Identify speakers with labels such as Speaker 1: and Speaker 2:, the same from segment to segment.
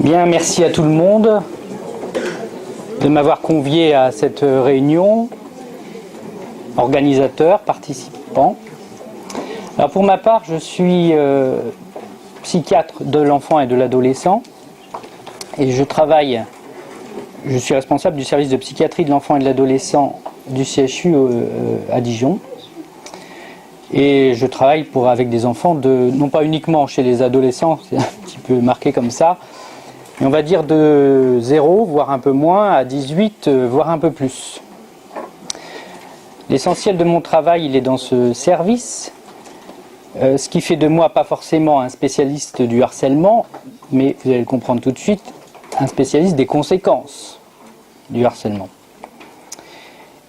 Speaker 1: Bien, merci à tout le monde de m'avoir convié à cette réunion, organisateurs, participants. Alors pour ma part, je suis psychiatre de l'enfant et de l'adolescent et je suis responsable du service de psychiatrie de l'enfant et de l'adolescent du CHU à Dijon. Et je travaille avec des enfants, non pas uniquement chez les adolescents, c'est un petit peu marqué comme ça, mais on va dire de 0, voire un peu moins, à 18, voire un peu plus. L'essentiel de mon travail, il est dans ce service, ce qui fait de moi pas forcément un spécialiste du harcèlement, mais vous allez le comprendre tout de suite, un spécialiste des conséquences du harcèlement.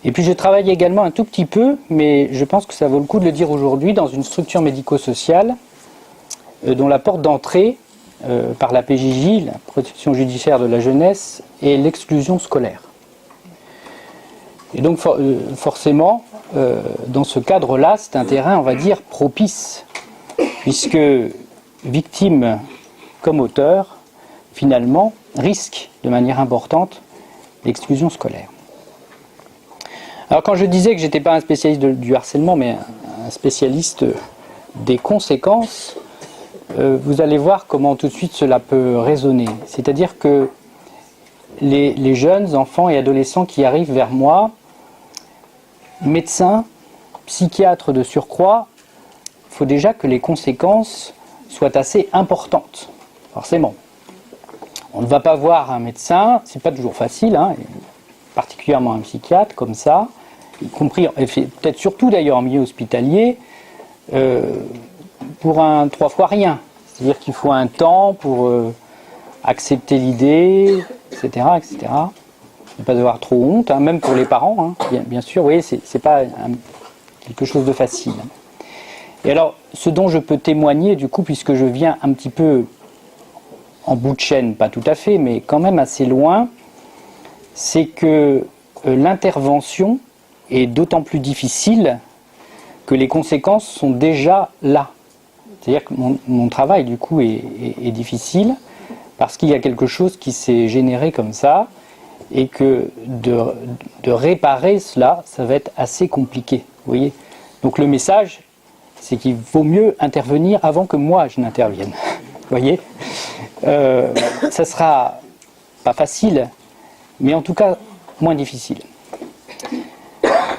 Speaker 1: Et puis je travaille également un tout petit peu, mais je pense que ça vaut le coup de le dire aujourd'hui, dans une structure médico-sociale dont la porte d'entrée par la PJJ, la protection judiciaire de la jeunesse, et l'exclusion scolaire. Et donc forcément, dans ce cadre-là, c'est un terrain, on va dire, propice, puisque victime comme auteur, finalement, risque de manière importante l'exclusion scolaire. Alors quand je disais que je n'étais pas un spécialiste du harcèlement, mais un spécialiste des conséquences, vous allez voir comment tout de suite cela peut résonner. C'est-à-dire que les jeunes enfants et adolescents qui arrivent vers moi, médecins, psychiatres de surcroît, il faut déjà que les conséquences soient assez importantes, forcément. On ne va pas voir un médecin, c'est pas toujours facile, hein, particulièrement un psychiatre comme ça, y compris, et peut-être surtout d'ailleurs en milieu hospitalier, pour un 3 fois rien. C'est-à-dire qu'il faut un temps pour accepter l'idée, etc., etc. Ne pas avoir trop honte, hein, même pour les parents, hein, bien sûr, vous voyez, c'est pas quelque chose de facile. Et alors, ce dont je peux témoigner, du coup, puisque je viens un petit peu en bout de chaîne, pas tout à fait, mais quand même assez loin, c'est que l'intervention est d'autant plus difficile que les conséquences sont déjà là. C'est-à-dire que mon travail, du coup, est difficile parce qu'il y a quelque chose qui s'est généré comme ça et que de réparer cela, ça va être assez compliqué. Vous voyez ? Donc le message, c'est qu'il vaut mieux intervenir avant que moi je n'intervienne. Vous voyez ? Ça sera pas facile, mais en tout cas moins difficile.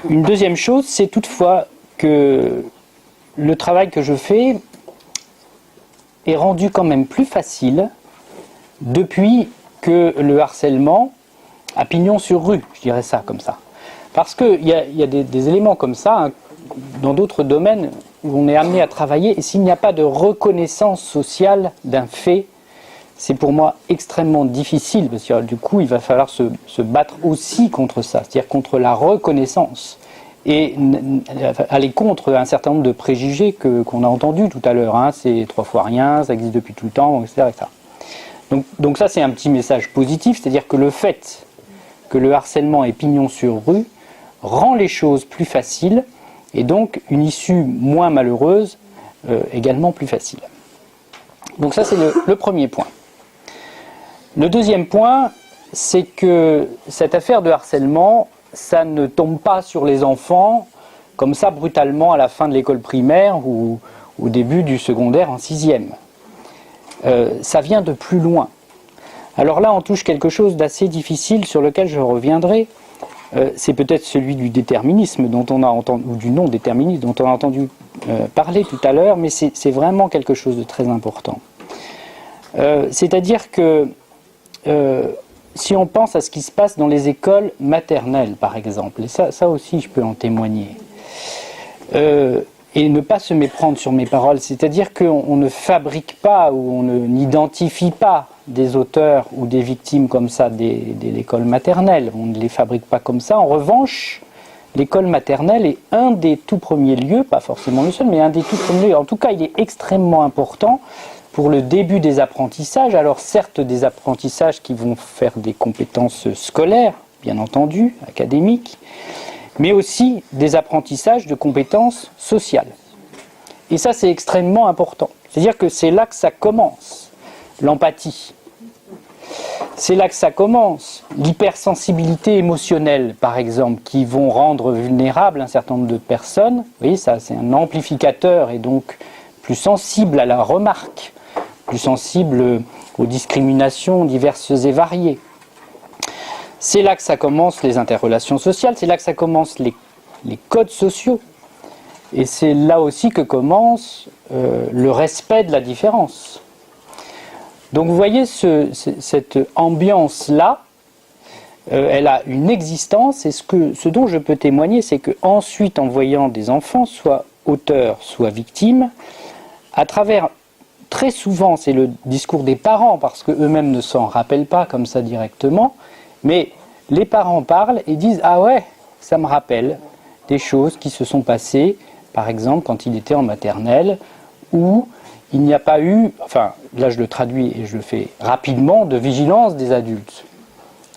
Speaker 1: Une deuxième chose, c'est toutefois que le travail que je fais est rendu quand même plus facile depuis que le harcèlement a pignon sur rue, je dirais ça comme ça. Parce qu'il y a des éléments comme ça, hein, dans d'autres domaines où on est amené à travailler, et s'il n'y a pas de reconnaissance sociale d'un fait, c'est pour moi extrêmement difficile, parce que du coup, il va falloir se battre aussi contre ça, c'est-à-dire contre la reconnaissance, et aller contre un certain nombre de préjugés qu'on a entendus tout à l'heure. Hein, c'est 3 fois rien, ça existe depuis tout le temps, etc. etc. Donc ça, c'est un petit message positif, c'est-à-dire que le fait que le harcèlement ait pignon sur rue rend les choses plus faciles, et donc une issue moins malheureuse également plus facile. Donc ça, c'est le premier point. Le deuxième point, c'est que cette affaire de harcèlement, ça ne tombe pas sur les enfants comme ça brutalement à la fin de l'école primaire ou au début du secondaire en 6e. Ça vient de plus loin. Alors là, on touche quelque chose d'assez difficile sur lequel je reviendrai. C'est peut-être celui du déterminisme dont on a entendu, ou du non-déterminisme dont on a entendu parler tout à l'heure, mais c'est vraiment quelque chose de très important. C'est-à-dire que si on pense à ce qui se passe dans les écoles maternelles, par exemple, et ça aussi je peux en témoigner, et ne pas se méprendre sur mes paroles, c'est-à-dire qu'on ne fabrique pas ou on n'identifie pas des auteurs ou des victimes comme ça de l'école maternelle, on ne les fabrique pas comme ça. En revanche, l'école maternelle est un des tout premiers lieux, pas forcément le seul, mais un des tout premiers lieux. En tout cas, il est extrêmement important pour le début des apprentissages. Alors certes, des apprentissages qui vont faire des compétences scolaires, bien entendu, académiques, mais aussi des apprentissages de compétences sociales. Et ça, c'est extrêmement important. C'est-à-dire que c'est là que ça commence, l'empathie. C'est là que ça commence. L'hypersensibilité émotionnelle, par exemple, qui vont rendre vulnérables un certain nombre de personnes. Vous voyez, ça, c'est un amplificateur et donc plus sensible à la remarque, plus sensible aux discriminations diverses et variées. C'est là que ça commence les interrelations sociales, c'est là que ça commence les codes sociaux. Et c'est là aussi que commence le respect de la différence. Donc vous voyez, cette ambiance-là, elle a une existence, et ce dont je peux témoigner, c'est qu'ensuite, en voyant des enfants, soit auteurs, soit victimes, à travers, très souvent, c'est le discours des parents, parce qu'eux-mêmes ne s'en rappellent pas comme ça directement, mais les parents parlent et disent « Ah ouais, ça me rappelle des choses qui se sont passées, par exemple, quand il était en maternelle, où il n'y a pas eu, enfin, là je le traduis et je le fais rapidement, de vigilance des adultes. »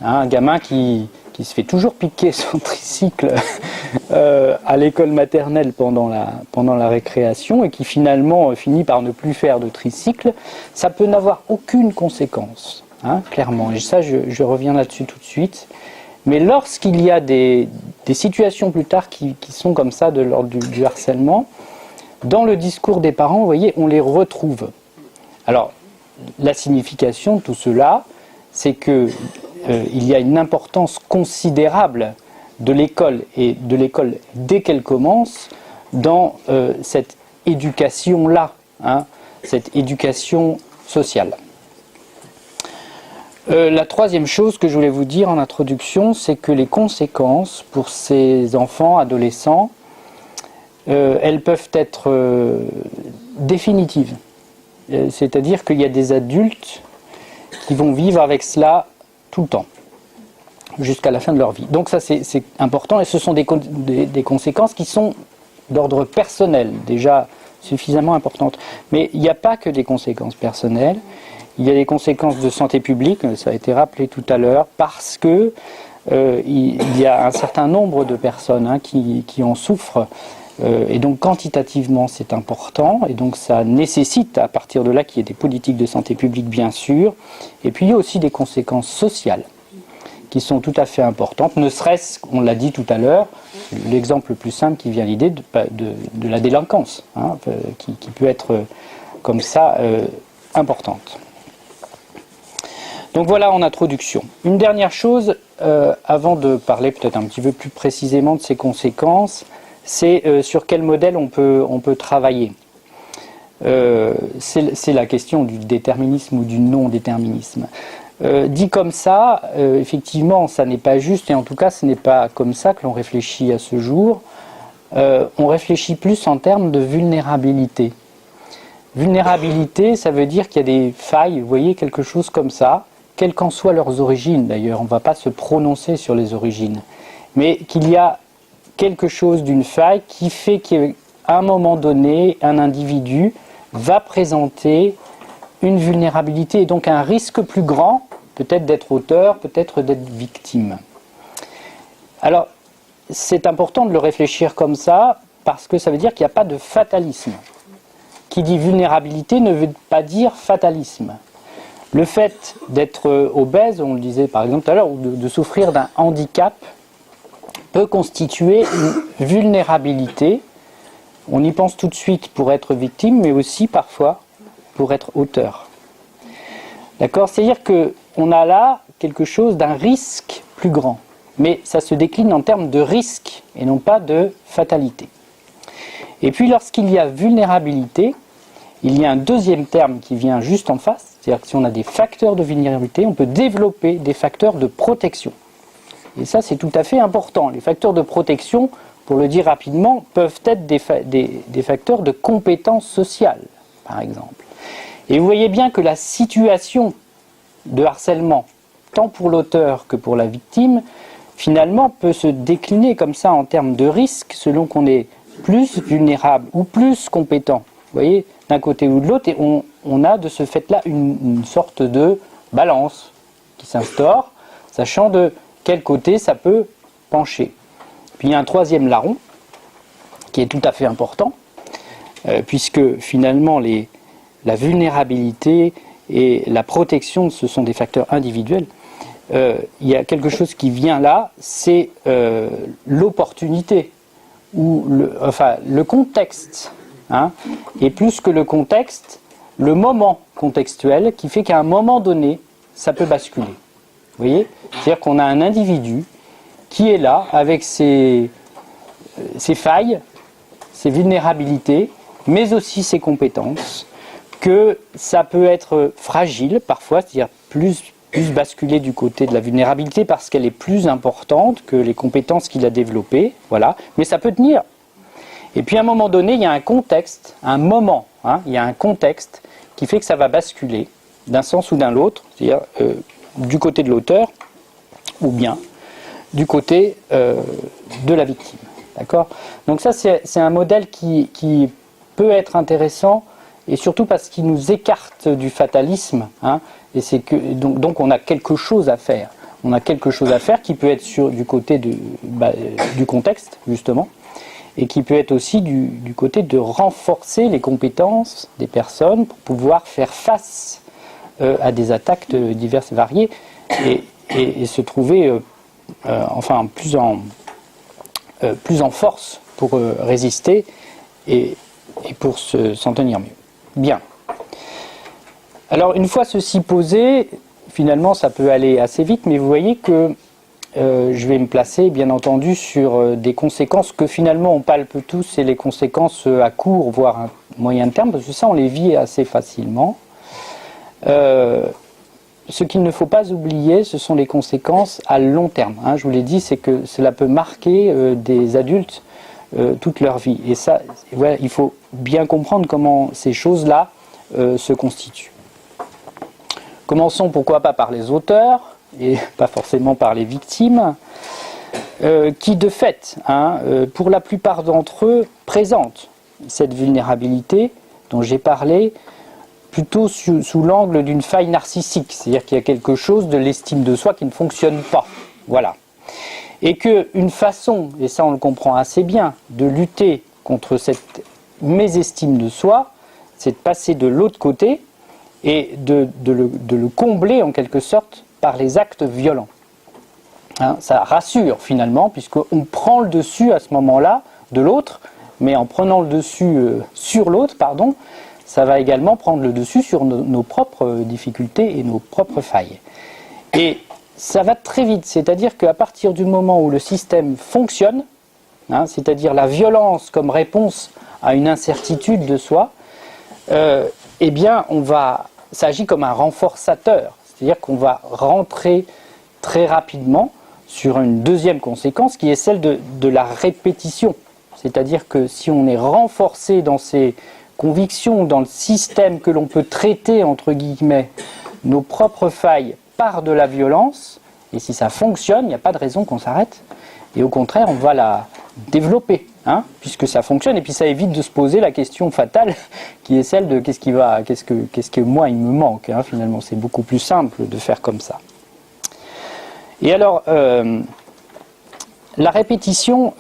Speaker 1: Un gamin qui se fait toujours piquer son tricycle à l'école maternelle pendant la récréation et qui finalement finit par ne plus faire de tricycle, ça peut n'avoir aucune conséquence, hein, clairement. Et ça, je reviens là-dessus tout de suite. Mais lorsqu'il y a des situations plus tard qui sont comme ça, de l'ordre du harcèlement, dans le discours des parents, vous voyez, on les retrouve. Alors, la signification de tout cela, c'est que il y a une importance considérable de l'école, et de l'école dès qu'elle commence, dans cette éducation-là, hein, cette éducation sociale. La troisième chose que je voulais vous dire en introduction, c'est que les conséquences pour ces enfants, adolescents, elles peuvent être définitives. C'est-à-dire qu'il y a des adultes qui vont vivre avec cela tout le temps, jusqu'à la fin de leur vie. Donc ça, c'est important, et ce sont des conséquences qui sont d'ordre personnel, déjà suffisamment importantes. Mais il n'y a pas que des conséquences personnelles, il y a des conséquences de santé publique, ça a été rappelé tout à l'heure, parce que il y a un certain nombre de personnes, hein, qui en souffrent, et donc quantitativement c'est important, et donc ça nécessite à partir de là qu'il y ait des politiques de santé publique, bien sûr, et puis il y a aussi des conséquences sociales qui sont tout à fait importantes, ne serait-ce, on l'a dit tout à l'heure, l'exemple le plus simple qui vient à l'idée de la délinquance, hein, qui peut être comme ça importante. Donc voilà en introduction. Une dernière chose, avant de parler peut-être un petit peu plus précisément de ces conséquences, c'est sur quel modèle on peut travailler. C'est la question du déterminisme ou du non-déterminisme. Dit comme ça, effectivement, ça n'est pas juste, et en tout cas, ce n'est pas comme ça que l'on réfléchit à ce jour. On réfléchit plus en termes de vulnérabilité. Vulnérabilité, ça veut dire qu'il y a des failles, vous voyez, quelque chose comme ça, quelles qu'en soient leurs origines d'ailleurs, on ne va pas se prononcer sur les origines, mais qu'il y a quelque chose d'une faille qui fait qu'à un moment donné, un individu va présenter une vulnérabilité et donc un risque plus grand, peut-être d'être auteur, peut-être d'être victime. Alors, c'est important de le réfléchir comme ça, parce que ça veut dire qu'il n'y a pas de fatalisme. Qui dit vulnérabilité ne veut pas dire fatalisme. Le fait d'être obèse, on le disait par exemple tout à l'heure, ou de souffrir d'un handicap, peut constituer une vulnérabilité. On y pense tout de suite pour être victime, mais aussi parfois pour être auteur. D'accord ? C'est-à-dire qu'on a là quelque chose d'un risque plus grand. Mais ça se décline en termes de risque et non pas de fatalité. Et puis lorsqu'il y a vulnérabilité, il y a un deuxième terme qui vient juste en face. C'est-à-dire que si on a des facteurs de vulnérabilité, on peut développer des facteurs de protection. Et ça, c'est tout à fait important. Les facteurs de protection, pour le dire rapidement, peuvent être des facteurs de compétence sociale, par exemple. Et vous voyez bien que la situation de harcèlement, tant pour l'auteur que pour la victime, finalement peut se décliner comme ça en termes de risque, selon qu'on est plus vulnérable ou plus compétent voyez, d'un côté ou de l'autre, et on a de ce fait-là une sorte de balance qui s'instaure, sachant de quel côté ça peut pencher. Puis il y a un troisième larron, qui est tout à fait important, puisque finalement la vulnérabilité et la protection, ce sont des facteurs individuels. Il y a quelque chose qui vient là, c'est l'opportunité, ou le contexte, hein, et plus que le contexte, le moment contextuel, qui fait qu'à un moment donné, ça peut basculer. Vous voyez ? C'est-à-dire qu'on a un individu qui est là, avec ses failles, ses vulnérabilités, mais aussi ses compétences, que ça peut être fragile parfois, c'est-à-dire plus basculer du côté de la vulnérabilité parce qu'elle est plus importante que les compétences qu'il a développées, voilà, mais ça peut tenir. Et puis à un moment donné, il y a un contexte, un moment, hein, il y a un contexte qui fait que ça va basculer d'un sens ou d'un autre, c'est-à-dire du côté de l'auteur ou bien du côté de la victime. D'accord ? Donc ça, c'est un modèle qui peut être intéressant, et surtout parce qu'il nous écarte du fatalisme, hein, et c'est que, donc on a quelque chose à faire. On a quelque chose à faire qui peut être du côté du contexte, justement, et qui peut être aussi du côté de renforcer les compétences des personnes pour pouvoir faire face à des attaques diverses et variées, et se trouver plus en force pour résister et pour s'en tenir mieux. Bien. Alors, une fois ceci posé, finalement, ça peut aller assez vite, mais vous voyez que je vais me placer, bien entendu, sur des conséquences que finalement on palpe tous, et les conséquences à court, voire à moyen terme, parce que ça, on les vit assez facilement. Ce qu'il ne faut pas oublier, ce sont les conséquences à long terme. Hein, je vous l'ai dit, c'est que cela peut marquer des adultes toute leur vie. Et ça, voilà, il faut bien comprendre comment ces choses-là se constituent. Commençons, pourquoi pas, par les auteurs, et pas forcément par les victimes, qui de fait, pour la plupart d'entre eux, présentent cette vulnérabilité dont j'ai parlé, plutôt sous l'angle d'une faille narcissique, c'est-à-dire qu'il y a quelque chose de l'estime de soi qui ne fonctionne pas. Voilà. Et qu'une façon, et ça on le comprend assez bien, de lutter contre cette mésestime de soi, c'est de passer de l'autre côté et de le combler en quelque sorte par les actes violents. Hein, ça rassure finalement, puisqu'on prend le dessus à ce moment-là de l'autre, mais en prenant le dessus sur l'autre, ça va également prendre le dessus sur nos propres difficultés et nos propres failles. Et ça va très vite, c'est-à-dire qu'à partir du moment où le système fonctionne, hein, c'est-à-dire la violence comme réponse à une incertitude de soi, eh bien, ça agit comme un renforçateur, c'est-à-dire qu'on va rentrer très rapidement sur une deuxième conséquence qui est celle de la répétition. C'est-à-dire que si on est renforcé dans ses convictions, dans le système que l'on peut traiter, entre guillemets, nos propres failles par de la violence, et si ça fonctionne, il n'y a pas de raison qu'on s'arrête, et au contraire, on va la développer, hein, puisque ça fonctionne, et puis ça évite de se poser la question fatale, qui est celle de qu'est-ce que moi il me manque, hein, finalement, c'est beaucoup plus simple de faire comme ça. Et alors, la répétition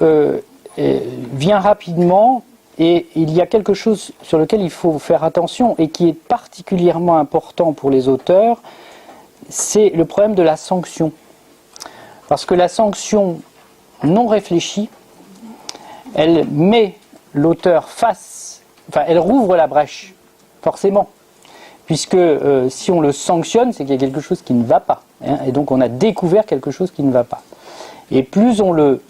Speaker 1: vient rapidement, et il y a quelque chose sur lequel il faut faire attention, et qui est particulièrement important pour les auteurs, c'est le problème de la sanction. Parce que la sanction non réfléchie, elle met l'auteur elle rouvre la brèche, forcément. Puisque si on le sanctionne, c'est qu'il y a quelque chose qui ne va pas. Hein, et donc on a découvert quelque chose qui ne va pas. Et plus on le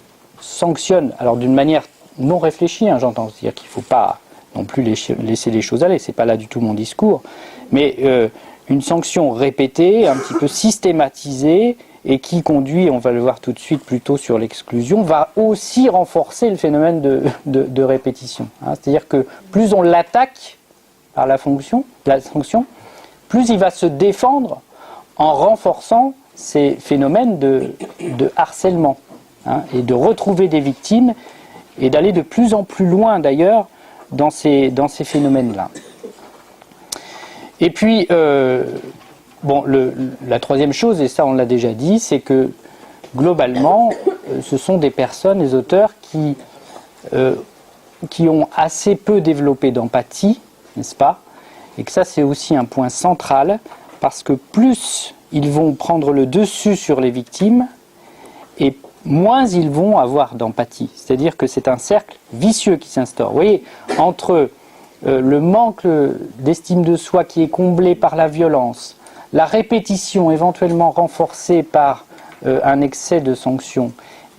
Speaker 1: sanctionne, alors d'une manière non réfléchie, hein, j'entends, c'est-à-dire qu'il ne faut pas non plus laisser les choses aller, c'est pas là du tout mon discours, mais une sanction répétée, un petit peu systématisée, et qui conduit, on va le voir tout de suite plutôt sur l'exclusion, va aussi renforcer le phénomène de répétition. Hein. C'est-à-dire que plus on l'attaque par la sanction, plus il va se défendre en renforçant ces phénomènes de harcèlement, hein, et de retrouver des victimes, et d'aller de plus en plus loin d'ailleurs dans ces phénomènes-là. Et puis, bon, la troisième chose, et ça on l'a déjà dit, c'est que globalement, ce sont des personnes, des auteurs qui ont assez peu développé d'empathie, n'est-ce pas? Et que ça c'est aussi un point central, parce que plus ils vont prendre le dessus sur les victimes, et moins ils vont avoir d'empathie. C'est-à-dire que c'est un cercle vicieux qui s'instaure. Vous voyez, entre le manque d'estime de soi qui est comblé par la violence, la répétition éventuellement renforcée par un excès de sanctions,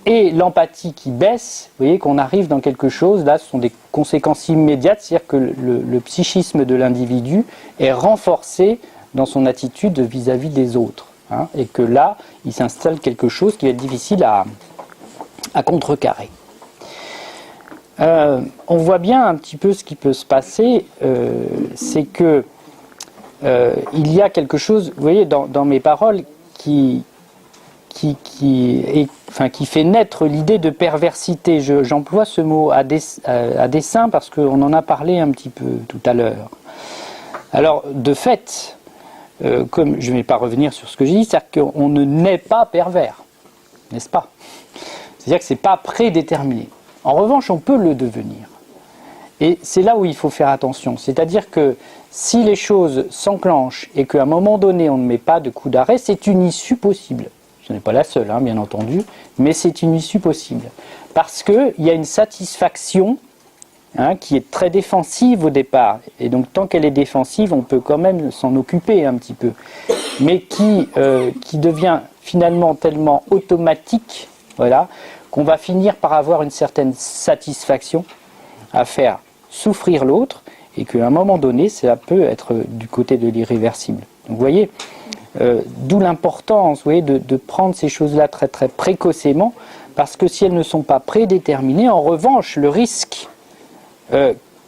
Speaker 1: et l'empathie qui baisse, vous voyez qu'on arrive dans quelque chose, là ce sont des conséquences immédiates, c'est-à-dire que le psychisme de l'individu est renforcé dans son attitude vis-à-vis des autres. Hein, et que là, il s'installe quelque chose qui va être difficile à contrecarrer. On voit bien un petit peu ce qui peut se passer, c'est que il y a quelque chose, vous voyez, dans mes paroles qui fait naître l'idée de perversité. J'emploie ce mot à dessein parce qu'on en a parlé un petit peu tout à l'heure. Alors, de fait, comme je ne vais pas revenir sur ce que j'ai dit, c'est-à-dire qu'on ne naît pas pervers, n'est-ce pas? C'est-à-dire que ce n'est pas prédéterminé. En revanche, on peut le devenir. Et c'est là où il faut faire attention. C'est-à-dire que si les choses s'enclenchent et qu'à un moment donné, on ne met pas de coup d'arrêt, c'est une issue possible. Ce n'est pas la seule, hein, bien entendu, mais c'est une issue possible. Parce qu'il y a une satisfaction qui est très défensive au départ. Et donc, tant qu'elle est défensive, on peut quand même s'en occuper un petit peu. Mais qui devient finalement tellement automatique, voilà, qu'on va finir par avoir une certaine satisfaction à faire souffrir l'autre, et qu'à un moment donné, ça peut être du côté de l'irréversible. Donc, vous voyez, d'où l'importance, vous voyez, de prendre ces choses-là très très précocement, parce que si elles ne sont pas prédéterminées, en revanche, le risque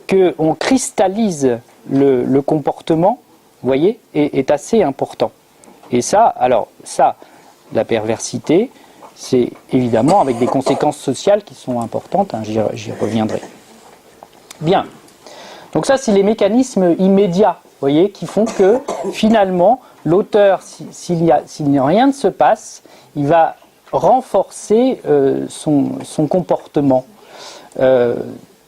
Speaker 1: qu'on cristallise le comportement, vous voyez, est assez important. Et ça, alors, ça, la perversité, c'est évidemment avec des conséquences sociales qui sont importantes, hein, j'y reviendrai. Bien. Donc ça, c'est les mécanismes immédiats, vous voyez, qui font que, finalement, l'auteur, s'il n'y a rien ne se passe, il va renforcer son comportement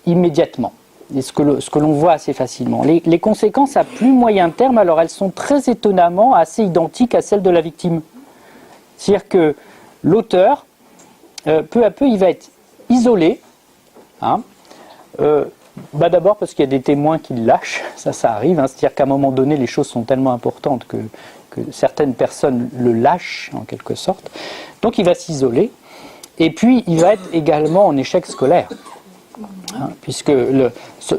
Speaker 1: immédiatement. Et ce que l'on voit assez facilement. Les conséquences à plus moyen terme, alors elles sont très étonnamment assez identiques à celles de la victime. C'est-à-dire que l'auteur, peu à peu, il va être isolé. Hein, d'abord parce qu'il y a des témoins qui le lâchent, ça arrive. Hein, c'est-à-dire qu'à un moment donné, les choses sont tellement importantes que certaines personnes le lâchent, en quelque sorte. Donc il va s'isoler. Et puis, il va être également en échec scolaire. Hein, puisque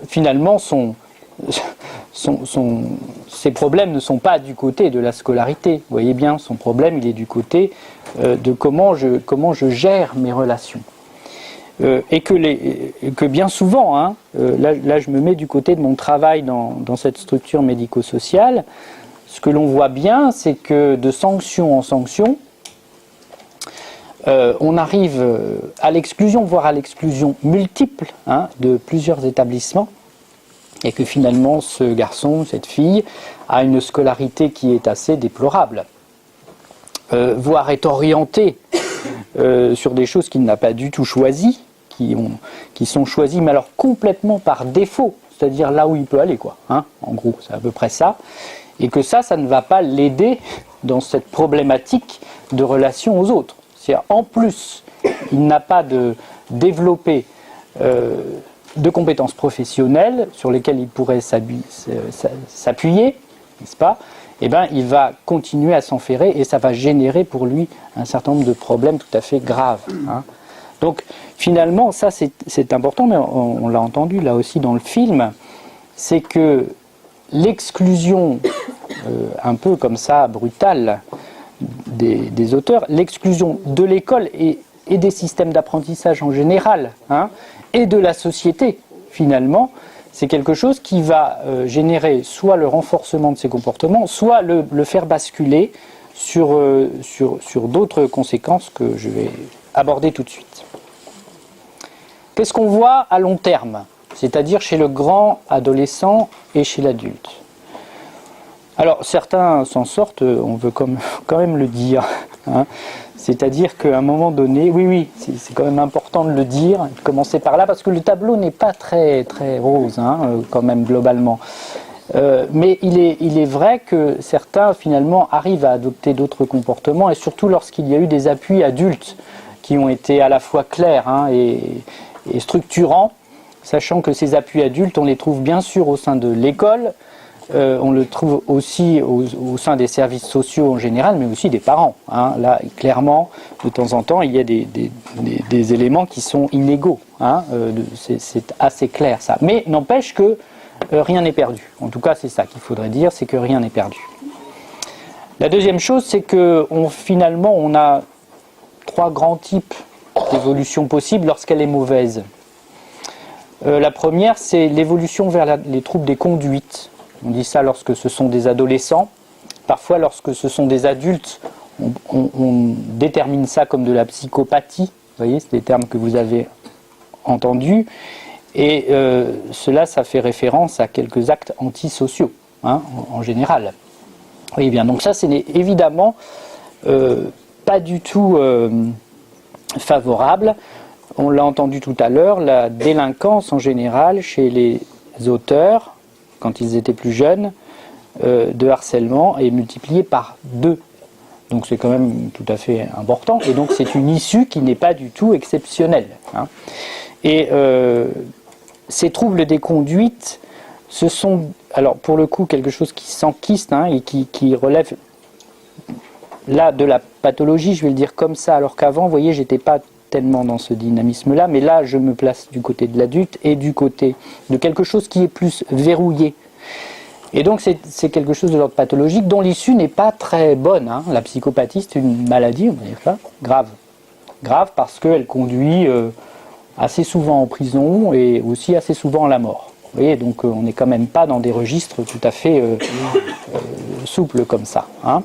Speaker 1: finalement, ses problèmes ne sont pas du côté de la scolarité. Vous voyez bien, son problème, il est du côté de comment je gère mes relations. Et que bien souvent, hein, là je me mets du côté de mon travail dans cette structure médico-sociale, ce que l'on voit bien, c'est que de sanction en sanction, on arrive à l'exclusion, voire à l'exclusion multiple, hein, de plusieurs établissements, et que finalement ce garçon, cette fille, a une scolarité qui est assez déplorable, voire est orienté sur des choses qu'il n'a pas du tout choisies, qui sont choisies, mais alors complètement par défaut, c'est-à-dire là où il peut aller, quoi. Hein, en gros, c'est à peu près ça, et que ça ne va pas l'aider dans cette problématique de relation aux autres. C'est-à-dire, en plus, il n'a pas développé de compétences professionnelles sur lesquelles il pourrait s'appuyer, n'est-ce pas? Eh bien, il va continuer à s'enferrer et ça va générer pour lui un certain nombre de problèmes tout à fait graves. Hein. Donc, finalement, ça c'est important, mais on l'a entendu là aussi dans le film, c'est que l'exclusion, un peu comme ça, brutale, des auteurs, l'exclusion de l'école et des systèmes d'apprentissage en général, hein, et de la société, finalement, c'est quelque chose qui va générer soit le renforcement de ces comportements, soit le faire basculer sur d'autres conséquences que je vais aborder tout de suite. Qu'est-ce qu'on voit à long terme? c'est-à-dire chez le grand adolescent et chez l'adulte. Alors certains s'en sortent, on veut quand même le dire, hein. C'est-à-dire qu'à un moment donné, oui, c'est quand même important de le dire, de commencer par là, parce que le tableau n'est pas très, très rose, hein, quand même globalement. Mais il est vrai que certains finalement arrivent à adopter d'autres comportements, et surtout lorsqu'il y a eu des appuis adultes qui ont été à la fois clairs, hein, et structurants, sachant que ces appuis adultes, on les trouve bien sûr au sein de l'école, on le trouve aussi au sein des services sociaux en général, mais aussi des parents, hein. Là, clairement, de temps en temps, il y a des éléments qui sont inégaux, hein. C'est assez clair ça. Mais n'empêche que rien n'est perdu. En tout cas, c'est ça qu'il faudrait dire, c'est que rien n'est perdu. La deuxième chose, c'est que finalement, on a 3 grands types d'évolution possible lorsqu'elle est mauvaise. La première, c'est l'évolution vers les troubles des conduites. On dit ça lorsque ce sont des adolescents. Parfois, lorsque ce sont des adultes, on détermine ça comme de la psychopathie. Vous voyez, c'est des termes que vous avez entendus. Et cela, ça fait référence à quelques actes antisociaux, hein, en général. Oui, bien. Donc ça, c'est évidemment pas du tout favorable. On l'a entendu tout à l'heure, la délinquance en général chez les auteurs, quand ils étaient plus jeunes, de harcèlement est multipliée par 2. Donc c'est quand même tout à fait important. Et donc c'est une issue qui n'est pas du tout exceptionnelle, hein. Et ces troubles des conduites, ce sont, alors pour le coup, quelque chose qui s'enquiste, hein, et qui relève là de la pathologie, je vais le dire comme ça, alors qu'avant, vous voyez, j'étais pas tellement dans ce dynamisme-là, mais là, je me place du côté de l'adulte et du côté de quelque chose qui est plus verrouillé. Et donc, c'est quelque chose de l'ordre pathologique dont l'issue n'est pas très bonne, hein. La psychopathie, c'est une maladie, on va dire ça, grave. Grave parce qu'elle conduit assez souvent en prison et aussi assez souvent à la mort. Vous voyez, donc on n'est quand même pas dans des registres tout à fait souples comme ça, hein.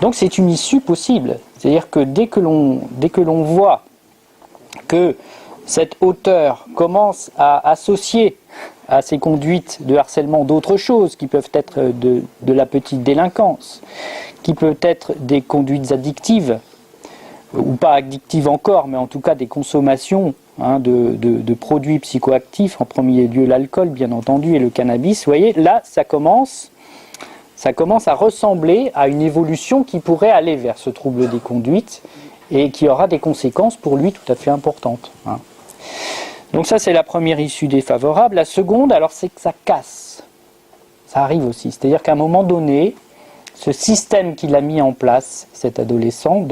Speaker 1: Donc c'est une issue possible. C'est-à-dire que dès que l'on voit que cet auteur commence à associer à ses conduites de harcèlement d'autres choses qui peuvent être de la petite délinquance, qui peuvent être des conduites addictives, ou pas addictives encore, mais en tout cas des consommations, hein, de produits psychoactifs, en premier lieu l'alcool bien entendu et le cannabis. Vous voyez, là ça commence à ressembler à une évolution qui pourrait aller vers ce trouble des conduites et qui aura des conséquences pour lui tout à fait importantes, hein. Donc ça, c'est la première issue défavorable. La seconde, alors, c'est que ça casse. Ça arrive aussi. C'est-à-dire qu'à un moment donné, ce système qu'il a mis en place, cet adolescent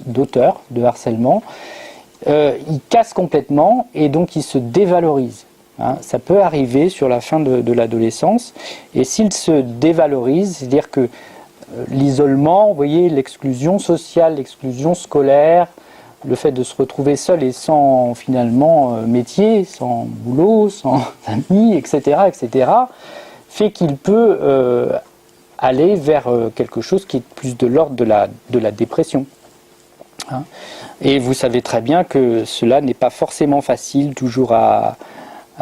Speaker 1: d'auteur, de harcèlement, il casse complètement et donc il se dévalorise, hein. Ça peut arriver sur la fin de l'adolescence. Et s'il se dévalorise, c'est-à-dire que l'isolement, vous voyez, l'exclusion sociale, l'exclusion scolaire, le fait de se retrouver seul et sans finalement métier, sans boulot, sans amis, etc., fait qu'il peut aller vers quelque chose qui est plus de l'ordre de la dépression, hein. Et vous savez très bien que cela n'est pas forcément facile toujours à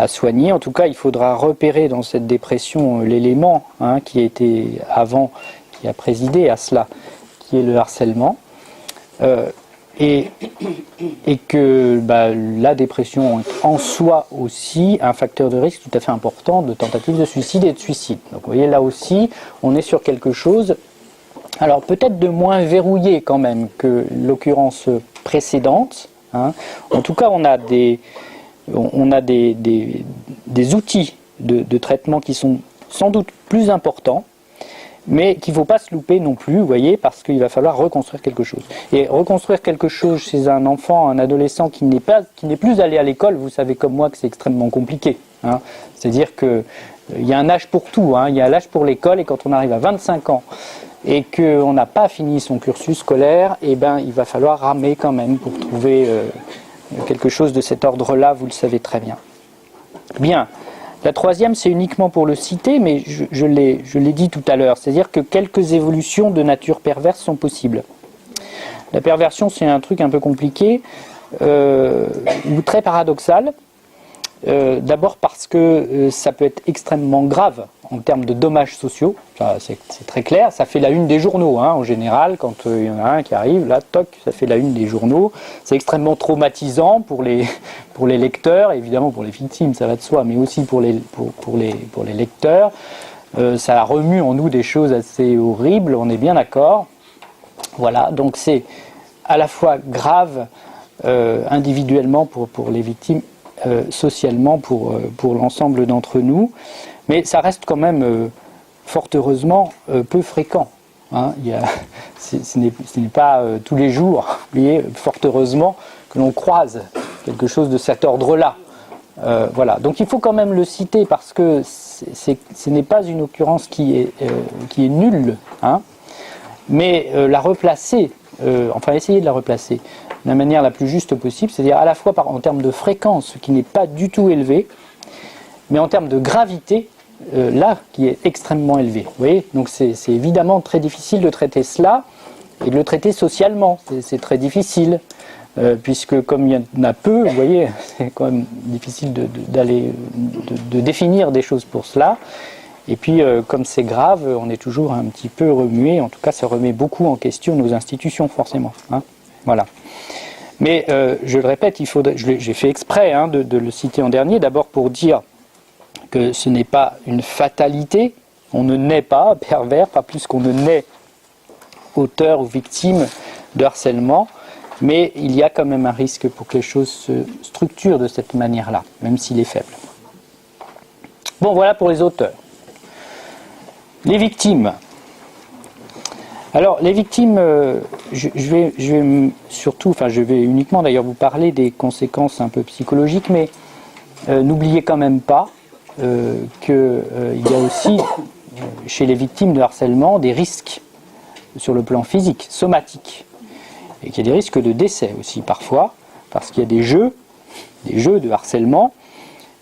Speaker 1: soigner. En tout cas, il faudra repérer dans cette dépression l'élément, hein, qui a été avant, qui a présidé à cela, qui est le harcèlement. Et que la dépression est en soi aussi un facteur de risque tout à fait important de tentative de suicide et de suicide. Donc vous voyez, là aussi, on est sur quelque chose, alors peut-être de moins verrouillé quand même que l'occurrence précédente, hein. En tout cas, on a des outils de traitement qui sont sans doute plus importants, mais qu'il ne faut pas se louper non plus, vous voyez, parce qu'il va falloir reconstruire quelque chose. Et reconstruire quelque chose chez un enfant, un adolescent qui n'est plus allé à l'école, vous savez comme moi que c'est extrêmement compliqué, hein. C'est-à-dire qu'il y a un âge pour tout, hein. Il y a l'âge pour l'école, et quand on arrive à 25 ans et qu'on n'a pas fini son cursus scolaire, il va falloir ramer quand même pour trouver quelque chose de cet ordre-là, vous le savez très bien. Bien. La troisième, c'est uniquement pour le citer, mais je l'ai dit tout à l'heure, c'est-à-dire que quelques évolutions de nature perverse sont possibles. La perversion, c'est un truc un peu compliqué, ou très paradoxal, D'abord parce que ça peut être extrêmement grave en termes de dommages sociaux, c'est très clair, ça fait la une des journaux, hein, en général, quand il y en a un qui arrive, là, toc, ça fait la une des journaux, c'est extrêmement traumatisant pour les lecteurs, évidemment pour les victimes, ça va de soi, mais aussi pour les lecteurs, ça remue en nous des choses assez horribles, on est bien d'accord, voilà, donc c'est à la fois grave individuellement pour les victimes, socialement pour l'ensemble d'entre nous, mais ça reste quand même fort heureusement peu fréquent. Hein. Ce n'est pas tous les jours, vous voyez, fort heureusement, que l'on croise quelque chose de cet ordre-là. Voilà. Donc il faut quand même le citer parce que ce n'est pas une occurrence qui est nulle, hein, mais la replacer, enfin essayer de la replacer de la manière la plus juste possible, c'est-à-dire à la fois en termes de fréquence, qui n'est pas du tout élevé, mais en termes de gravité, là, qui est extrêmement élevé. Vous voyez, donc c'est évidemment très difficile de traiter cela, et de le traiter socialement, c'est très difficile, puisque comme il y en a peu, vous voyez, c'est quand même difficile de définir des choses pour cela, et puis comme c'est grave, on est toujours un petit peu remué, en tout cas ça remet beaucoup en question nos institutions forcément, hein, voilà. Mais je le répète, j'ai fait exprès de le citer en dernier, d'abord pour dire que ce n'est pas une fatalité, on ne naît pas pervers, pas plus qu'on ne naît auteur ou victime de harcèlement, mais il y a quand même un risque pour que les choses se structurent de cette manière-là, même s'il est faible. Bon, voilà pour les auteurs. Les victimes. Alors, les victimes, je vais uniquement d'ailleurs vous parler des conséquences un peu psychologiques, mais n'oubliez quand même pas qu'il y a aussi, chez les victimes de harcèlement, des risques sur le plan physique, somatique, et qu'il y a des risques de décès aussi parfois, parce qu'il y a des jeux de harcèlement,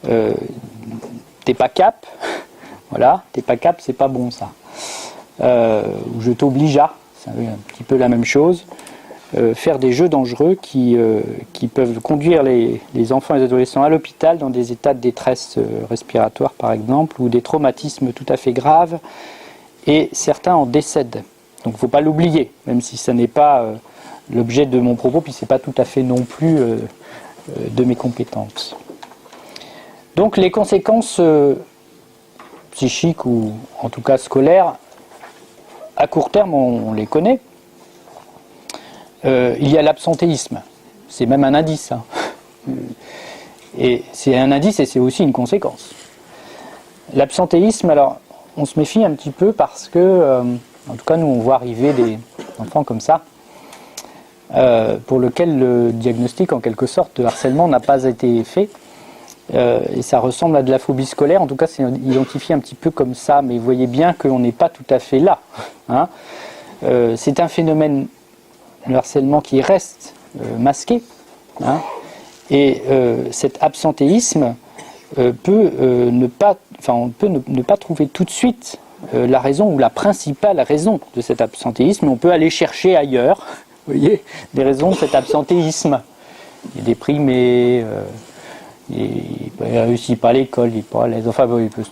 Speaker 1: t'es pas cap, voilà, t'es pas cap, c'est pas bon ça. Ou je t'oblige à, c'est un petit peu la même chose, faire des jeux dangereux qui peuvent conduire les enfants et les adolescents à l'hôpital dans des états de détresse respiratoire par exemple, ou des traumatismes tout à fait graves, et certains en décèdent. Donc il ne faut pas l'oublier, même si ça n'est pas l'objet de mon propos, puis ce n'est pas tout à fait non plus de mes compétences. Donc les conséquences psychiques ou en tout cas scolaires, à court terme, on les connaît. Il y a l'absentéisme. C'est même un indice. Hein. Et c'est un indice et c'est aussi une conséquence. L'absentéisme, alors, on se méfie un petit peu parce que, en tout cas, nous, on voit arriver des enfants comme ça, pour lesquels le diagnostic, en quelque sorte, de harcèlement n'a pas été fait. Et ça ressemble à de la phobie scolaire, en tout cas c'est identifié un petit peu comme ça, mais vous voyez bien qu'on n'est pas tout à fait là. Hein. C'est un phénomène, le harcèlement, qui reste masqué, hein, et cet absentéisme peut ne pas trouver tout de suite la raison ou la principale raison de cet absentéisme, on peut aller chercher ailleurs, vous voyez, des raisons de cet absentéisme. Il est déprimé, il ne réussit pas à l'école, il n'est pas à l'aise, enfin bon, il peut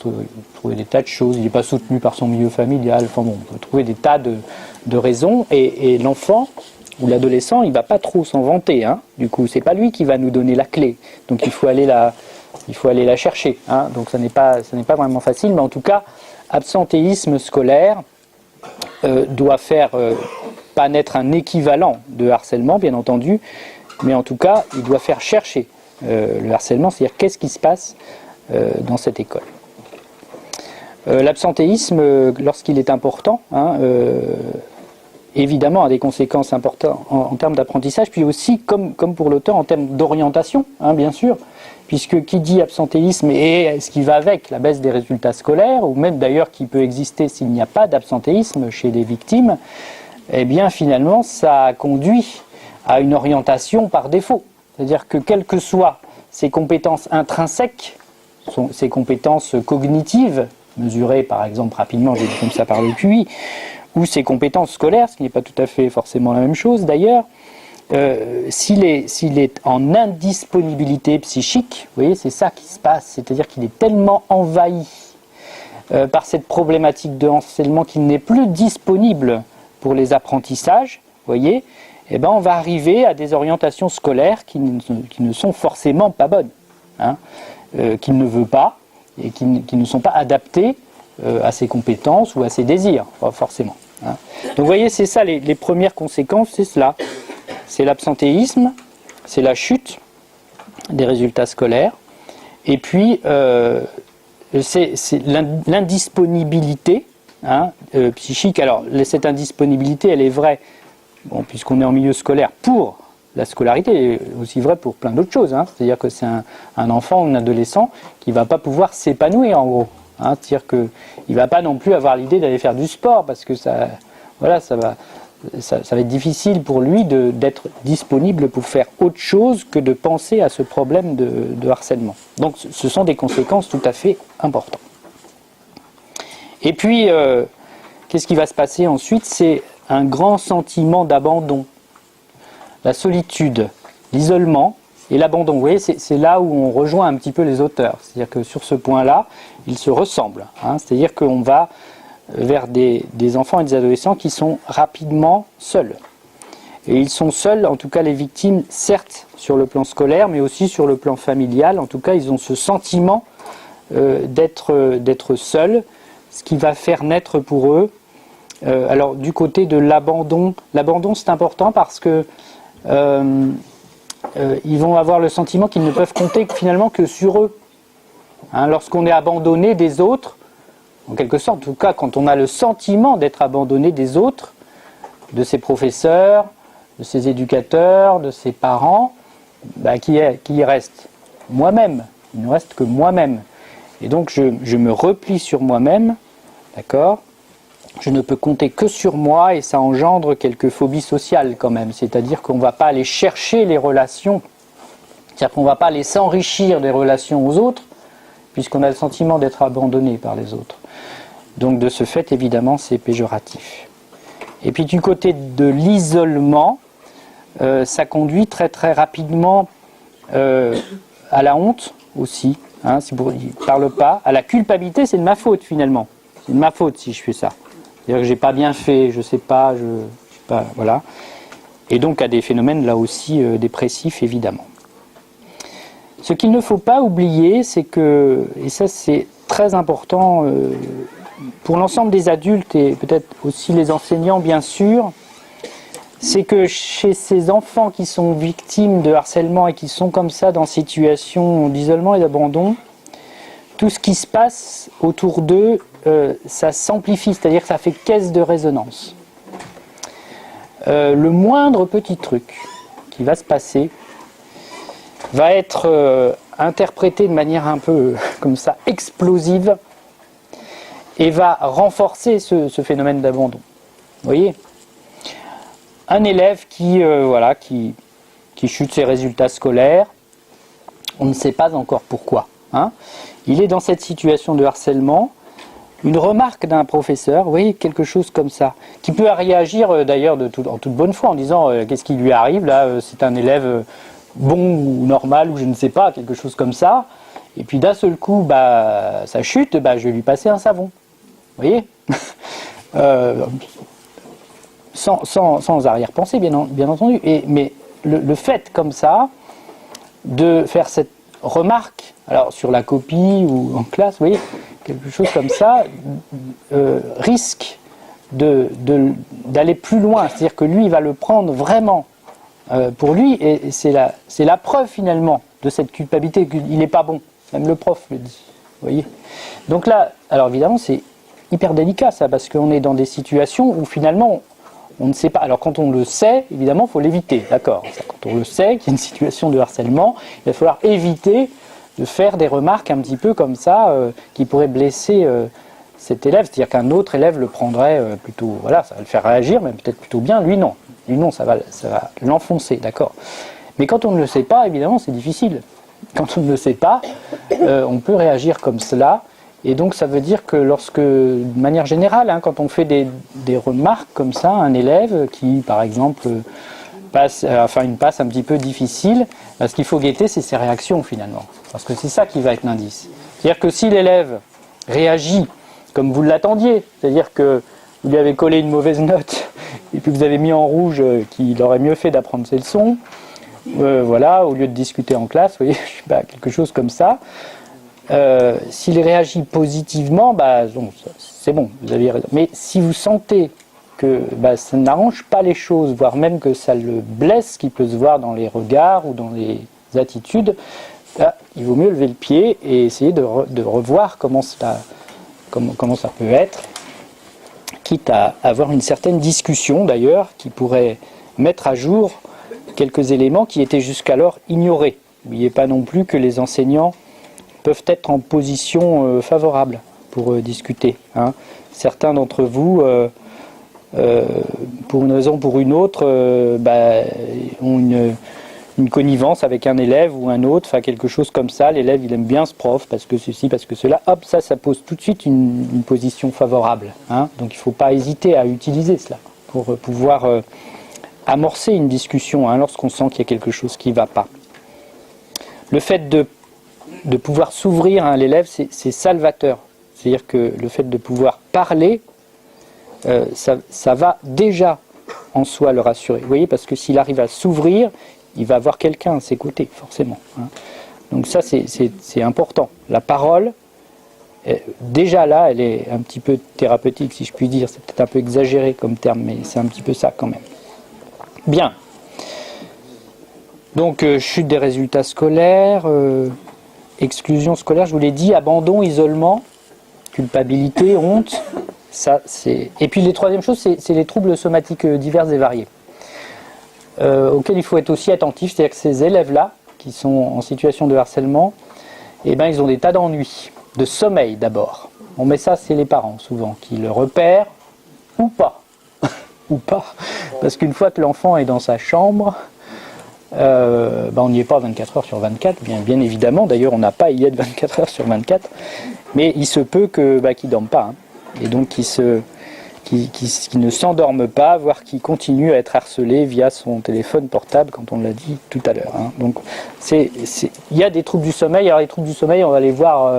Speaker 1: trouver des tas de choses, il n'est pas soutenu par son milieu familial, enfin bon, on peut trouver des tas de raisons, et l'enfant ou l'adolescent, il ne va pas trop s'en vanter, hein. Du coup, c'est pas lui qui va nous donner la clé, donc il faut aller la chercher, hein. Donc ça n'est pas vraiment facile, mais en tout cas, absentéisme scolaire doit faire pas naître un équivalent de harcèlement, bien entendu, mais en tout cas, il doit faire chercher le harcèlement, c'est-à-dire qu'est-ce qui se passe dans cette école. L'absentéisme, lorsqu'il est important, hein, évidemment a des conséquences importantes en termes d'apprentissage, puis aussi, comme pour l'auteur, en termes d'orientation, hein, bien sûr, puisque qui dit absentéisme et ce qui va avec, la baisse des résultats scolaires, ou même d'ailleurs qui peut exister s'il n'y a pas d'absentéisme chez les victimes, eh bien finalement ça conduit à une orientation par défaut. C'est-à-dire que quelles que soient ses compétences intrinsèques, ses compétences cognitives, mesurées par exemple rapidement, j'ai dit comme ça par le QI, ou ses compétences scolaires, ce qui n'est pas tout à fait forcément la même chose d'ailleurs, s'il est en indisponibilité psychique, vous voyez, c'est ça qui se passe, c'est-à-dire qu'il est tellement envahi par cette problématique de harcèlement qu'il n'est plus disponible pour les apprentissages, vous voyez, eh ben on va arriver à des orientations scolaires qui ne sont forcément pas bonnes, hein, qu'il ne veut pas et qui ne sont pas adaptées à ses compétences ou à ses désirs, forcément. Hein. Donc vous voyez, c'est ça, les premières conséquences, c'est cela. C'est l'absentéisme, c'est la chute des résultats scolaires, et puis c'est l'indisponibilité, hein, psychique. Alors cette indisponibilité, elle est vraie, bon, puisqu'on est en milieu scolaire pour la scolarité, elle est aussi vraie pour plein d'autres choses. Hein. C'est-à-dire que c'est un enfant ou un adolescent qui ne va pas pouvoir s'épanouir en gros. Hein. C'est-à-dire qu'il ne va pas non plus avoir l'idée d'aller faire du sport, parce que ça va être difficile pour lui d'être disponible pour faire autre chose que de penser à ce problème de harcèlement. Donc ce sont des conséquences tout à fait importantes. Et puis, qu'est-ce qui va se passer ensuite? C'est un grand sentiment d'abandon, la solitude, l'isolement et l'abandon. Vous voyez, c'est là où on rejoint un petit peu les auteurs. C'est-à-dire que sur ce point-là, ils se ressemblent. Hein. C'est-à-dire qu'on va vers des enfants et des adolescents qui sont rapidement seuls. Et ils sont seuls, en tout cas les victimes, certes sur le plan scolaire, mais aussi sur le plan familial. En tout cas, ils ont ce sentiment d'être seuls, ce qui va faire naître pour eux. Alors du côté de l'abandon c'est important parce que ils vont avoir le sentiment qu'ils ne peuvent compter finalement que sur eux. Hein, lorsqu'on est abandonné des autres, en quelque sorte, en tout cas quand on a le sentiment d'être abandonné des autres, de ses professeurs, de ses éducateurs, de ses parents, bah, qui reste? Moi-même. Il ne reste que moi-même. Et donc je me replie sur moi-même, d'accord ? Je ne peux compter que sur moi et ça engendre quelques phobies sociales quand même. C'est-à-dire qu'on ne va pas aller chercher les relations, c'est-à-dire qu'on ne va pas aller s'enrichir des relations aux autres, puisqu'on a le sentiment d'être abandonné par les autres. Donc de ce fait, évidemment, c'est péjoratif. Et puis du côté de l'isolement, ça conduit très très rapidement à la honte aussi. Hein, il ne parle pas. À la culpabilité, c'est de ma faute finalement. C'est de ma faute si je fais ça. C'est-à-dire que je n'ai pas bien fait, je ne sais pas, voilà. Et donc à des phénomènes là aussi dépressifs évidemment. Ce qu'il ne faut pas oublier, c'est que, et ça c'est très important pour l'ensemble des adultes et peut-être aussi les enseignants bien sûr, c'est que chez ces enfants qui sont victimes de harcèlement et qui sont comme ça dans situation d'isolement et d'abandon, tout ce qui se passe autour d'eux, ça s'amplifie, c'est-à-dire que ça fait caisse de résonance. Le moindre petit truc qui va se passer va être interprété de manière un peu comme ça, explosive, et va renforcer ce phénomène d'abandon. Vous voyez ? Un élève qui chute ses résultats scolaires, on ne sait pas encore pourquoi. Hein. Il est dans cette situation de harcèlement, une remarque d'un professeur, vous voyez, quelque chose comme ça, qui peut réagir d'ailleurs en toute bonne foi en disant qu'est-ce qui lui arrive là, c'est un élève bon ou normal ou je ne sais pas, quelque chose comme ça, et puis d'un seul coup, ça chute, je vais lui passer un savon. Vous voyez sans arrière-pensée, bien entendu. Mais le fait comme ça, de faire cette remarque, alors sur la copie ou en classe, vous voyez, quelque chose comme ça, risque d'aller plus loin. C'est-à-dire que lui, il va le prendre vraiment pour lui, et c'est la preuve finalement de cette culpabilité, qu'il n'est pas bon. Même le prof le dit. Vous voyez. Donc là, alors évidemment, c'est hyper délicat ça, parce qu'on est dans des situations où finalement, on ne sait pas. Alors quand on le sait, évidemment, il faut l'éviter, d'accord. Quand on le sait qu'il y a une situation de harcèlement, il va falloir éviter de faire des remarques un petit peu comme ça, qui pourraient blesser cet élève. C'est-à-dire qu'un autre élève le prendrait plutôt, voilà, ça va le faire réagir, mais peut-être plutôt bien. Lui non, ça va l'enfoncer, d'accord. Mais quand on ne le sait pas, évidemment, c'est difficile. Quand on ne le sait pas, on peut réagir comme cela. Et donc ça veut dire que lorsque, de manière générale, quand on fait des remarques comme ça, un élève qui, par exemple, une passe un petit peu difficile. Ce qu'il faut guetter, c'est ses réactions finalement. Parce que c'est ça qui va être l'indice. C'est-à-dire que si l'élève réagit comme vous l'attendiez, c'est-à-dire que vous lui avez collé une mauvaise note et puis vous avez mis en rouge qu'il aurait mieux fait d'apprendre ses leçons, voilà, au lieu de discuter en classe, vous voyez, quelque chose comme ça. S'il réagit positivement, bon, c'est bon, vous avez raison. Mais si vous sentez que ça n'arrange pas les choses, voire même que ça le blesse, qui peut se voir dans les regards ou dans les attitudes, là, il vaut mieux lever le pied et essayer de revoir comment ça peut être, quitte à avoir une certaine discussion d'ailleurs qui pourrait mettre à jour quelques éléments qui étaient jusqu'alors ignorés. N'oubliez pas non plus que les enseignants peuvent être en position favorable pour discuter. Hein. Certains d'entre vous, pour une raison ou pour une autre, ont une connivence avec un élève ou un autre, enfin quelque chose comme ça. L'élève, il aime bien ce prof parce que ceci, parce que cela. Hop, ça pose tout de suite une position favorable. Hein. Donc il ne faut pas hésiter à utiliser cela pour pouvoir amorcer une discussion lorsqu'on sent qu'il y a quelque chose qui ne va pas. Le fait de pouvoir s'ouvrir à l'élève, c'est salvateur. C'est-à-dire que le fait de pouvoir parler, ça va déjà en soi le rassurer. Vous voyez, parce que s'il arrive à s'ouvrir, il va avoir quelqu'un à ses côtés, forcément. Hein. Donc ça, c'est important. La parole, déjà là, elle est un petit peu thérapeutique, si je puis dire. C'est peut-être un peu exagéré comme terme, mais c'est un petit peu ça quand même. Bien. Donc, chute des résultats scolaires, exclusion scolaire, je vous l'ai dit, abandon, isolement, culpabilité, honte. Ça, c'est... Et puis, les troisième chose, c'est les troubles somatiques divers et variés, auxquels il faut être aussi attentif. C'est-à-dire que ces élèves-là, qui sont en situation de harcèlement, ils ont des tas d'ennuis, de sommeil d'abord. Bon, mais ça, c'est les parents, souvent, qui le repèrent, ou pas. Ou pas. Parce qu'une fois que l'enfant est dans sa chambre, on n'y est pas 24 heures sur 24, bien évidemment. D'ailleurs, on n'a pas à y être 24 heures sur 24. Mais il se peut qu'il ne dorme pas. Hein. Et donc, qu'il ne s'endorme pas, voire qu'il continue à être harcelé via son téléphone portable, quand on l'a dit tout à l'heure. Hein. Donc, il y a des troubles du sommeil. Alors, les troubles du sommeil, on va les voir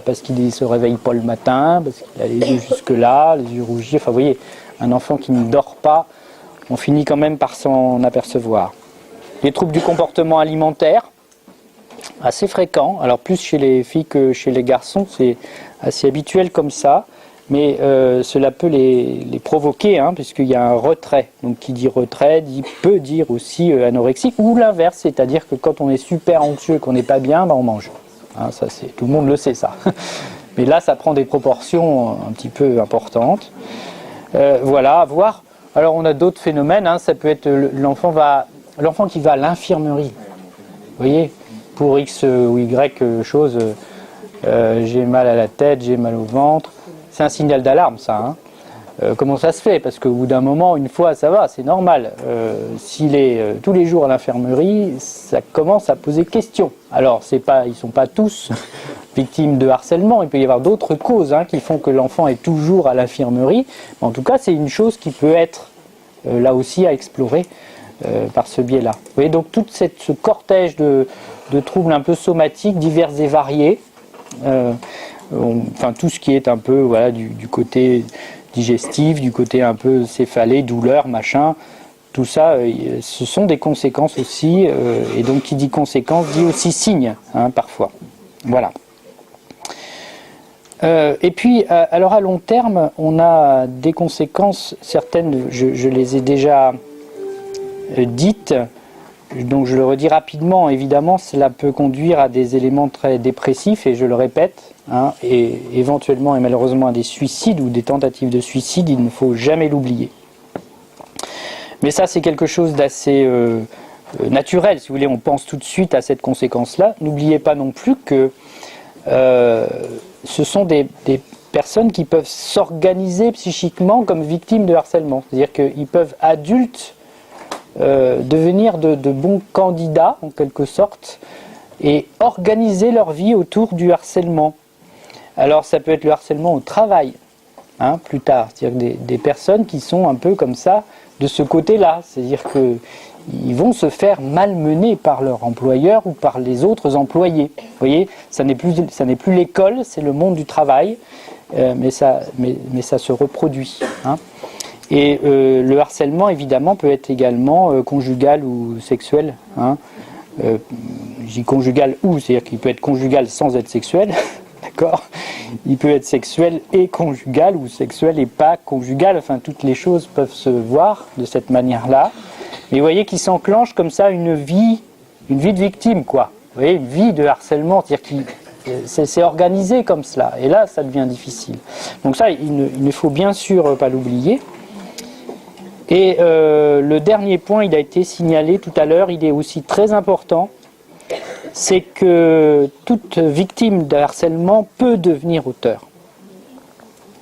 Speaker 1: parce qu'il ne se réveille pas le matin, parce qu'il a les yeux jusque-là, les yeux rougis. Enfin, vous voyez, un enfant qui ne dort pas, on finit quand même par s'en apercevoir. Les troubles du comportement alimentaire, assez fréquents. Alors, plus chez les filles que chez les garçons, c'est assez habituel comme ça. Mais cela peut les provoquer, puisqu'il y a un retrait. Donc qui dit retrait peut dire aussi anorexique, ou l'inverse, c'est-à-dire que quand on est super anxieux, qu'on n'est pas bien, on mange. Hein, ça, tout le monde le sait, ça. Mais là, ça prend des proportions un petit peu importantes. Voilà, à voir. Alors on a d'autres phénomènes, ça peut être l'enfant qui va à l'infirmerie. Vous voyez, pour X ou Y chose, j'ai mal à la tête, j'ai mal au ventre. C'est un signal d'alarme, ça. Comment ça se fait? Parce qu'au bout d'un moment, une fois, ça va, c'est normal. S'il est tous les jours à l'infirmerie, ça commence à poser question. Alors, ils ne sont pas tous victimes de harcèlement. Il peut y avoir d'autres causes qui font que l'enfant est toujours à l'infirmerie. Mais en tout cas, c'est une chose qui peut être, là aussi, à explorer par ce biais-là. Vous voyez, donc, tout ce cortège de troubles un peu somatiques, divers et variés, tout ce qui est un peu du côté digestif, du côté un peu céphalée, douleur, machin, tout ça, ce sont des conséquences aussi, et donc qui dit conséquences dit aussi signe, parfois. Voilà. Et puis, alors à long terme, on a des conséquences, certaines, je les ai déjà dites. Donc je le redis rapidement, évidemment, cela peut conduire à des éléments très dépressifs, et je le répète, et éventuellement et malheureusement à des suicides ou des tentatives de suicide, il ne faut jamais l'oublier. Mais ça, c'est quelque chose d'assez naturel, si vous voulez, on pense tout de suite à cette conséquence-là. N'oubliez pas non plus que ce sont des personnes qui peuvent s'organiser psychiquement comme victimes de harcèlement. C'est-à-dire qu'ils peuvent, adultes, devenir de bons candidats en quelque sorte et organiser leur vie autour du harcèlement. Alors ça peut être le harcèlement au travail, plus tard, c'est-à-dire des personnes qui sont un peu comme ça, de ce côté-là, c'est-à-dire qu'ils vont se faire malmener par leur employeur ou par les autres employés. Vous voyez, ça n'est plus l'école, c'est le monde du travail, mais ça se reproduit. Hein. Et le harcèlement, évidemment, peut être également conjugal ou sexuel. Hein. Je dis conjugal ou, c'est-à-dire qu'il peut être conjugal sans être sexuel, d'accord ? Il peut être sexuel et conjugal, ou sexuel et pas conjugal, enfin toutes les choses peuvent se voir de cette manière-là. Mais vous voyez qu'il s'enclenche comme ça une vie de victime, quoi. Vous voyez, une vie de harcèlement, c'est-à-dire que c'est organisé comme cela. Et là, ça devient difficile. Donc ça, il ne faut bien sûr pas l'oublier. Et le dernier point, il a été signalé tout à l'heure, il est aussi très important, c'est que toute victime de harcèlement peut devenir auteur.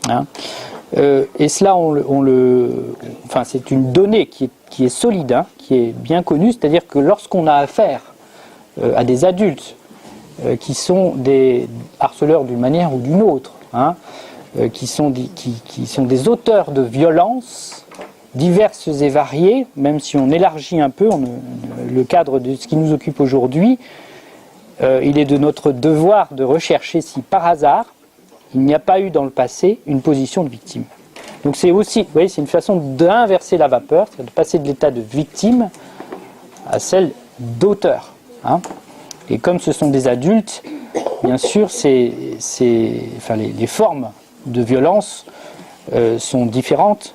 Speaker 1: Hein, et cela, enfin, c'est une donnée qui est solide, hein, qui est bien connue, c'est-à-dire que lorsqu'on a affaire à des adultes qui sont des harceleurs d'une manière ou d'une autre, hein, qui sont des auteurs de violences, diverses et variées, même si on élargit un peu le cadre de ce qui nous occupe aujourd'hui, il est de notre devoir de rechercher si par hasard, il n'y a pas eu dans le passé une position de victime. Donc c'est aussi, vous voyez, c'est une façon d'inverser la vapeur, c'est de passer de l'état de victime à celle d'auteur. Hein. Et comme ce sont des adultes, bien sûr, les formes de violence sont différentes,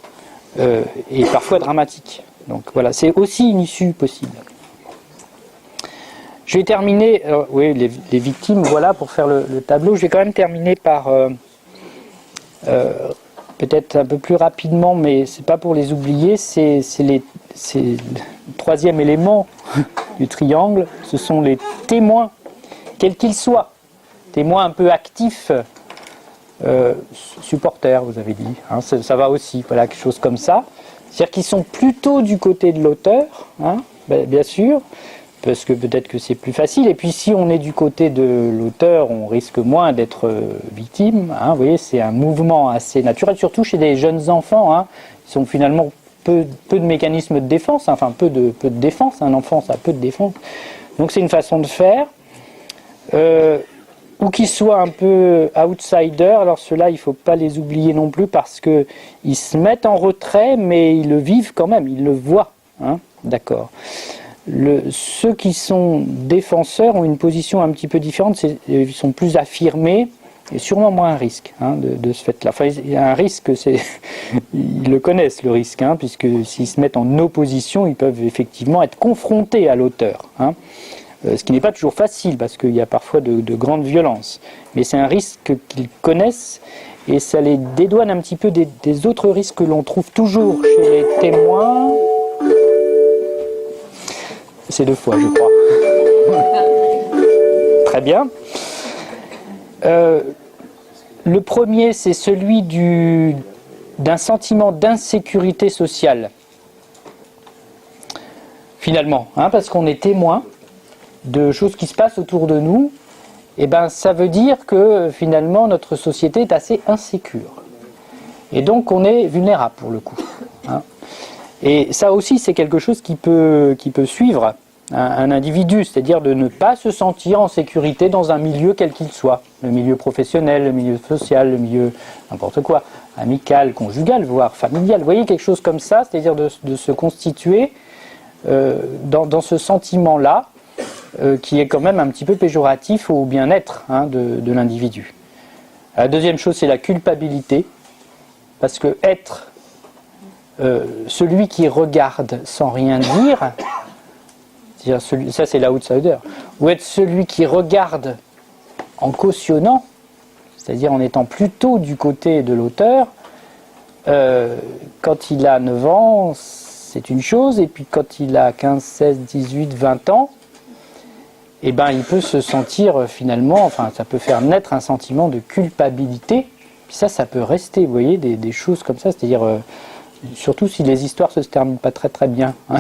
Speaker 1: et parfois dramatique. Donc voilà, c'est aussi une issue possible. Je vais terminer, oui, les victimes, voilà, pour faire le tableau. Je vais quand même terminer par, peut-être un peu plus rapidement, mais c'est pas pour les oublier, c'est le troisième élément du triangle, ce sont les témoins, quels qu'ils soient, témoins un peu actifs, supporters, vous avez dit, hein, ça va aussi, voilà, quelque chose comme ça. C'est-à-dire qu'ils sont plutôt du côté de l'auteur, hein, bien sûr, parce que peut-être que c'est plus facile. Et puis si on est du côté de l'auteur, on risque moins d'être victime. Hein, vous voyez, c'est un mouvement assez naturel, surtout chez des jeunes enfants. Hein, ils ont finalement peu de mécanismes de défense, hein, enfin peu de défense. Un enfant, ça a peu de défense. Donc c'est une façon de faire. Ou qu'ils soient un peu outsiders, alors ceux-là, il ne faut pas les oublier non plus parce qu'ils se mettent en retrait, mais ils le vivent quand même, ils le voient. Hein, d'accord. Ceux qui sont défenseurs ont une position un petit peu différente, ils sont plus affirmés et sûrement moins un risque, hein, de ce fait-là. Enfin, il y a un risque, ils le connaissent le risque, hein, puisque s'ils se mettent en opposition, ils peuvent effectivement être confrontés à l'auteur. Hein. Ce qui n'est pas toujours facile parce qu'il y a parfois de grandes violences. Mais c'est un risque qu'ils connaissent et ça les dédouane un petit peu des autres risques que l'on trouve toujours chez les témoins. C'est 2 fois, je crois. Très bien. Le premier, c'est celui d'un sentiment d'insécurité sociale. Finalement, hein, parce qu'on est témoin de choses qui se passent autour de nous, et ben ça veut dire que finalement notre société est assez insécure. Et donc on est vulnérable pour le coup. Hein. Et ça aussi c'est quelque chose qui peut suivre un individu, c'est-à-dire de ne pas se sentir en sécurité dans un milieu quel qu'il soit. Le milieu professionnel, le milieu social, le milieu n'importe quoi, amical, conjugal, voire familial. Vous voyez, quelque chose comme ça, c'est-à-dire de se constituer dans ce sentiment-là, qui est quand même un petit peu péjoratif au bien-être, hein, de l'individu. La deuxième chose, c'est la culpabilité, parce que être celui qui regarde sans rien dire, ça c'est l'outsider, ou être celui qui regarde en cautionnant, c'est-à-dire en étant plutôt du côté de l'auteur, quand il a 9 ans, c'est une chose, et puis quand il a 15, 16, 18, 20 ans, eh ben, il peut se sentir finalement, enfin ça peut faire naître un sentiment de culpabilité, puis ça peut rester, vous voyez, des choses comme ça, c'est-à-dire, surtout si les histoires ne se terminent pas très très bien, hein,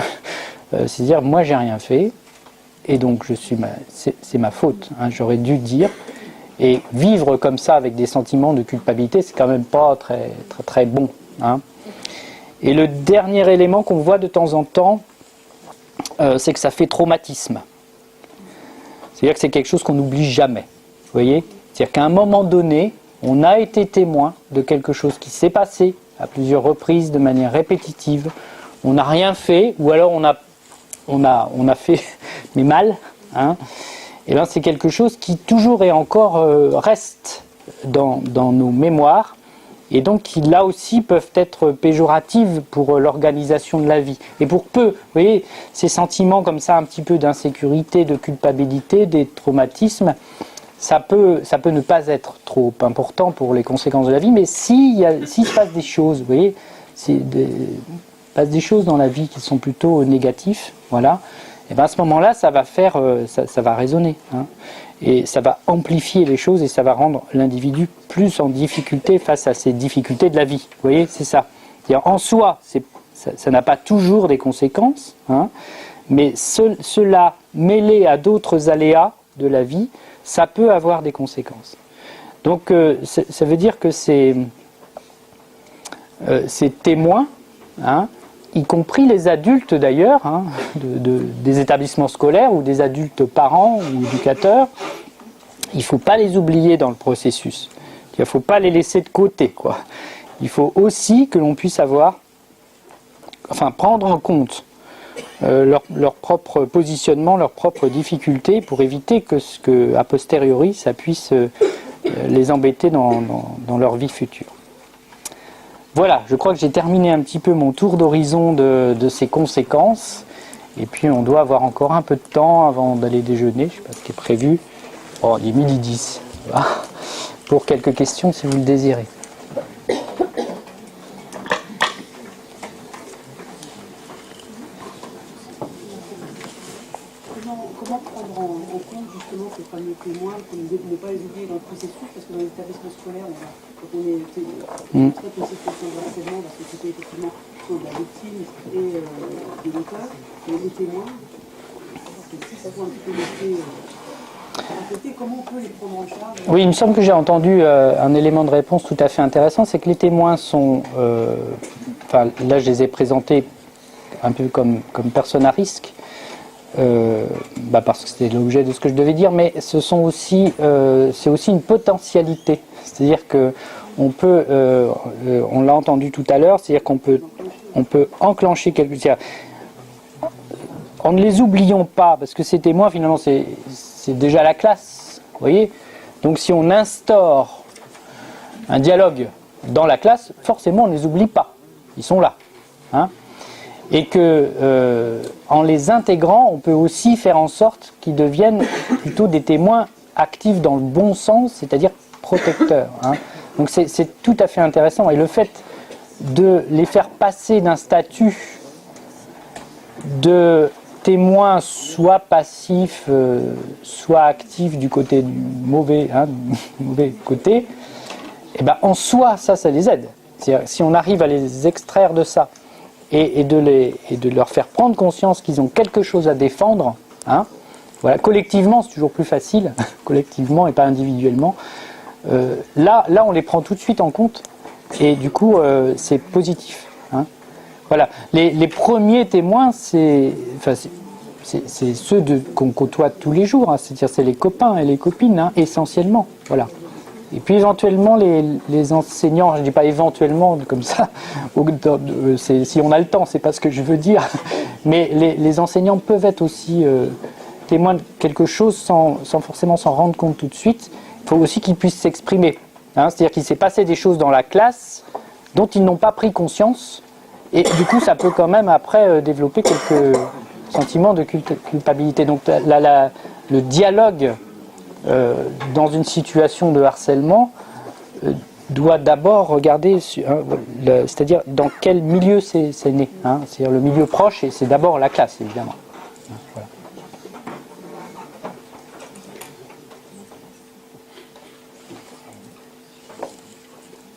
Speaker 1: c'est-à-dire moi j'ai rien fait, et donc c'est ma faute, hein, j'aurais dû dire, et vivre comme ça avec des sentiments de culpabilité, c'est quand même pas très, très, très bon. Hein. Et le dernier élément qu'on voit de temps en temps, c'est que ça fait traumatisme. C'est-à-dire que c'est quelque chose qu'on n'oublie jamais. Vous voyez ? C'est-à-dire qu'à un moment donné, on a été témoin de quelque chose qui s'est passé à plusieurs reprises de manière répétitive. On n'a rien fait, ou alors on a fait mais mal. Hein. Et bien c'est quelque chose qui toujours et encore reste dans nos mémoires, et donc qui là aussi peuvent être péjoratives pour l'organisation de la vie. Et pour peu, vous voyez, ces sentiments comme ça, un petit peu d'insécurité, de culpabilité, des traumatismes, ça peut ne pas être trop important pour les conséquences de la vie, mais s'il se passe des choses, vous voyez, passe des choses dans la vie qui sont plutôt négatives, voilà, et bien à ce moment-là, ça va faire, ça va résonner, hein, et ça va amplifier les choses et ça va rendre l'individu plus en difficulté face à ces difficultés de la vie. Vous voyez, c'est ça. C'est-à-dire, en soi, ça n'a pas toujours des conséquences, hein, mais cela mêlé à d'autres aléas de la vie, ça peut avoir des conséquences. Donc, ça veut dire que ces témoins, hein, y compris les adultes d'ailleurs, hein, des établissements scolaires ou des adultes parents ou éducateurs, il ne faut pas les oublier dans le processus. Il ne faut pas les laisser de côté, quoi. Il faut aussi que l'on puisse prendre en compte leur propre positionnement, leurs propres difficultés pour éviter que a posteriori, ça puisse les embêter dans leur vie future. Voilà, je crois que j'ai terminé un petit peu mon tour d'horizon de ces conséquences. Et puis on doit avoir encore un peu de temps avant d'aller déjeuner, je ne sais pas ce qui est prévu. Oh, il est 12h10. Voilà. Pour quelques questions si vous le désirez.
Speaker 2: Comment prendre en compte justement ces fameux témoins, ne pas les oublier dans le processus, parce que dans les établissements scolaires, quand on est très de situation de harcèlement, parce que c'était effectivement soit de la victime et de l'auteur, et les témoins, si ça doit un petit peu laisser à côté, comment on peut les prendre en charge?
Speaker 1: Oui, il me semble que j'ai entendu un élément de réponse tout à fait intéressant, c'est que les témoins sont, là je les ai présentés un peu comme personnes à risque, parce que c'était l'objet de ce que je devais dire, mais c'est aussi une potentialité. C'est-à-dire que on peut, on l'a entendu tout à l'heure, c'est-à-dire qu'on peut enclencher quelque chose. En ne les oublions pas, parce que ces témoins finalement c'est déjà la classe, vous voyez. Donc si on instaure un dialogue dans la classe, forcément on ne les oublie pas, ils sont là, hein. Et que en les intégrant, on peut aussi faire en sorte qu'ils deviennent plutôt des témoins actifs dans le bon sens, c'est-à-dire protecteurs, hein. Donc c'est tout à fait intéressant. Et le fait de les faire passer d'un statut de témoin soit passif, soit actif du côté du mauvais, hein, du mauvais côté, et ben en soi, ça les aide. C'est-à-dire, si on arrive à les extraire de ça, et de leur faire prendre conscience qu'ils ont quelque chose à défendre, hein, voilà, collectivement c'est toujours plus facile, collectivement et pas individuellement, là on les prend tout de suite en compte, et du coup c'est positif, hein. Voilà, les premiers témoins c'est ceux qu'on côtoie tous les jours, hein, c'est-à-dire c'est les copains et les copines, hein, essentiellement, voilà. Et puis éventuellement les enseignants, je ne dis pas éventuellement comme ça, si on a le temps, c'est pas ce que je veux dire, mais les enseignants peuvent être aussi témoins de quelque chose sans forcément s'en rendre compte tout de suite. Il faut aussi qu'ils puissent s'exprimer, hein, c'est-à-dire qu'il s'est passé des choses dans la classe dont ils n'ont pas pris conscience, et du coup ça peut quand même après développer quelques sentiments de culpabilité. Donc le dialogue dans une situation de harcèlement doit d'abord regarder, c'est-à-dire dans quel milieu c'est né, hein, c'est-à-dire le milieu proche, et c'est d'abord la classe évidemment. Voilà.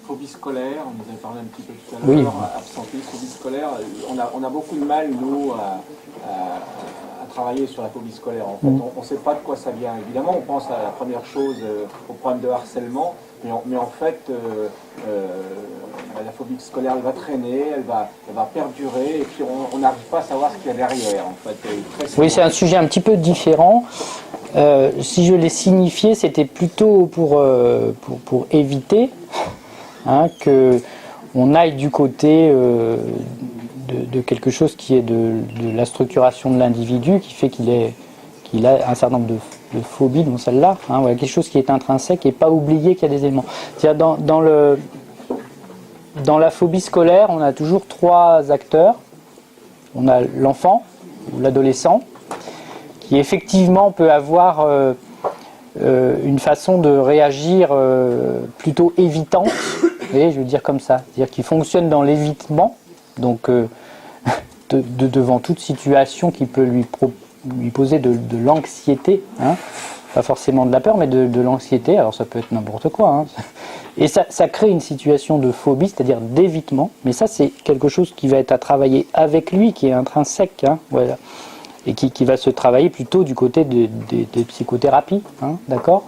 Speaker 3: Phobie scolaire, on nous avait parlé un petit peu tout à l'heure,
Speaker 1: Oui.
Speaker 3: absentéisme, phobie scolaire, on a beaucoup de mal nous à travailler sur la phobie scolaire. En fait, on ne sait pas de quoi ça vient. Évidemment, on pense à la première chose, au problème de harcèlement, mais en fait, la phobie scolaire elle va traîner, elle va perdurer, et puis on n'arrive pas à savoir ce qu'il y a derrière, en fait.
Speaker 1: Oui, c'est un sujet un petit peu différent. Si je l'ai signifié, c'était plutôt pour éviter que on aille du côté de quelque chose qui est de la structuration de l'individu, qui fait qu'il a un certain nombre de phobies, dont celle-là, voilà, quelque chose qui est intrinsèque et pas oublier qu'il y a des éléments. C'est-à-dire dans la phobie scolaire, on a toujours trois acteurs. On a l'enfant ou l'adolescent, qui effectivement peut avoir une façon de réagir plutôt évitante, vous voyez, je veux dire comme ça, c'est-à-dire qu'il fonctionne dans l'évitement, donc devant toute situation qui peut lui poser de l'anxiété, pas forcément de la peur, mais de l'anxiété, alors ça peut être n'importe quoi, et ça crée une situation de phobie, c'est-à-dire d'évitement, mais ça c'est quelque chose qui va être à travailler avec lui, qui est intrinsèque, voilà. Et qui va se travailler plutôt du côté des psychothérapies, d'accord,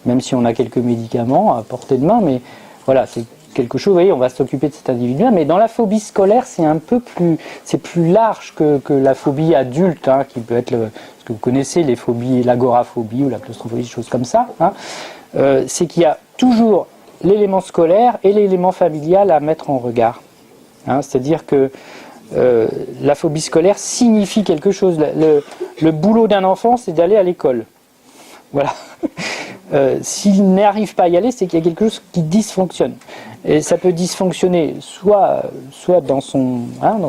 Speaker 1: même si on a quelques médicaments à portée de main, mais voilà, c'est quelque chose, vous voyez, on va s'occuper de cet individu-là, mais dans la phobie scolaire, c'est un peu plus large que la phobie adulte, qui peut être, ce que vous connaissez, les phobies, l'agoraphobie ou la claustrophobie, des choses comme ça, c'est qu'il y a toujours l'élément scolaire et l'élément familial à mettre en regard, c'est-à-dire que la phobie scolaire signifie quelque chose. Le boulot d'un enfant, c'est d'aller à l'école. Voilà. S'il n'arrive pas à y aller, c'est qu'il y a quelque chose qui dysfonctionne. Et ça peut dysfonctionner soit dans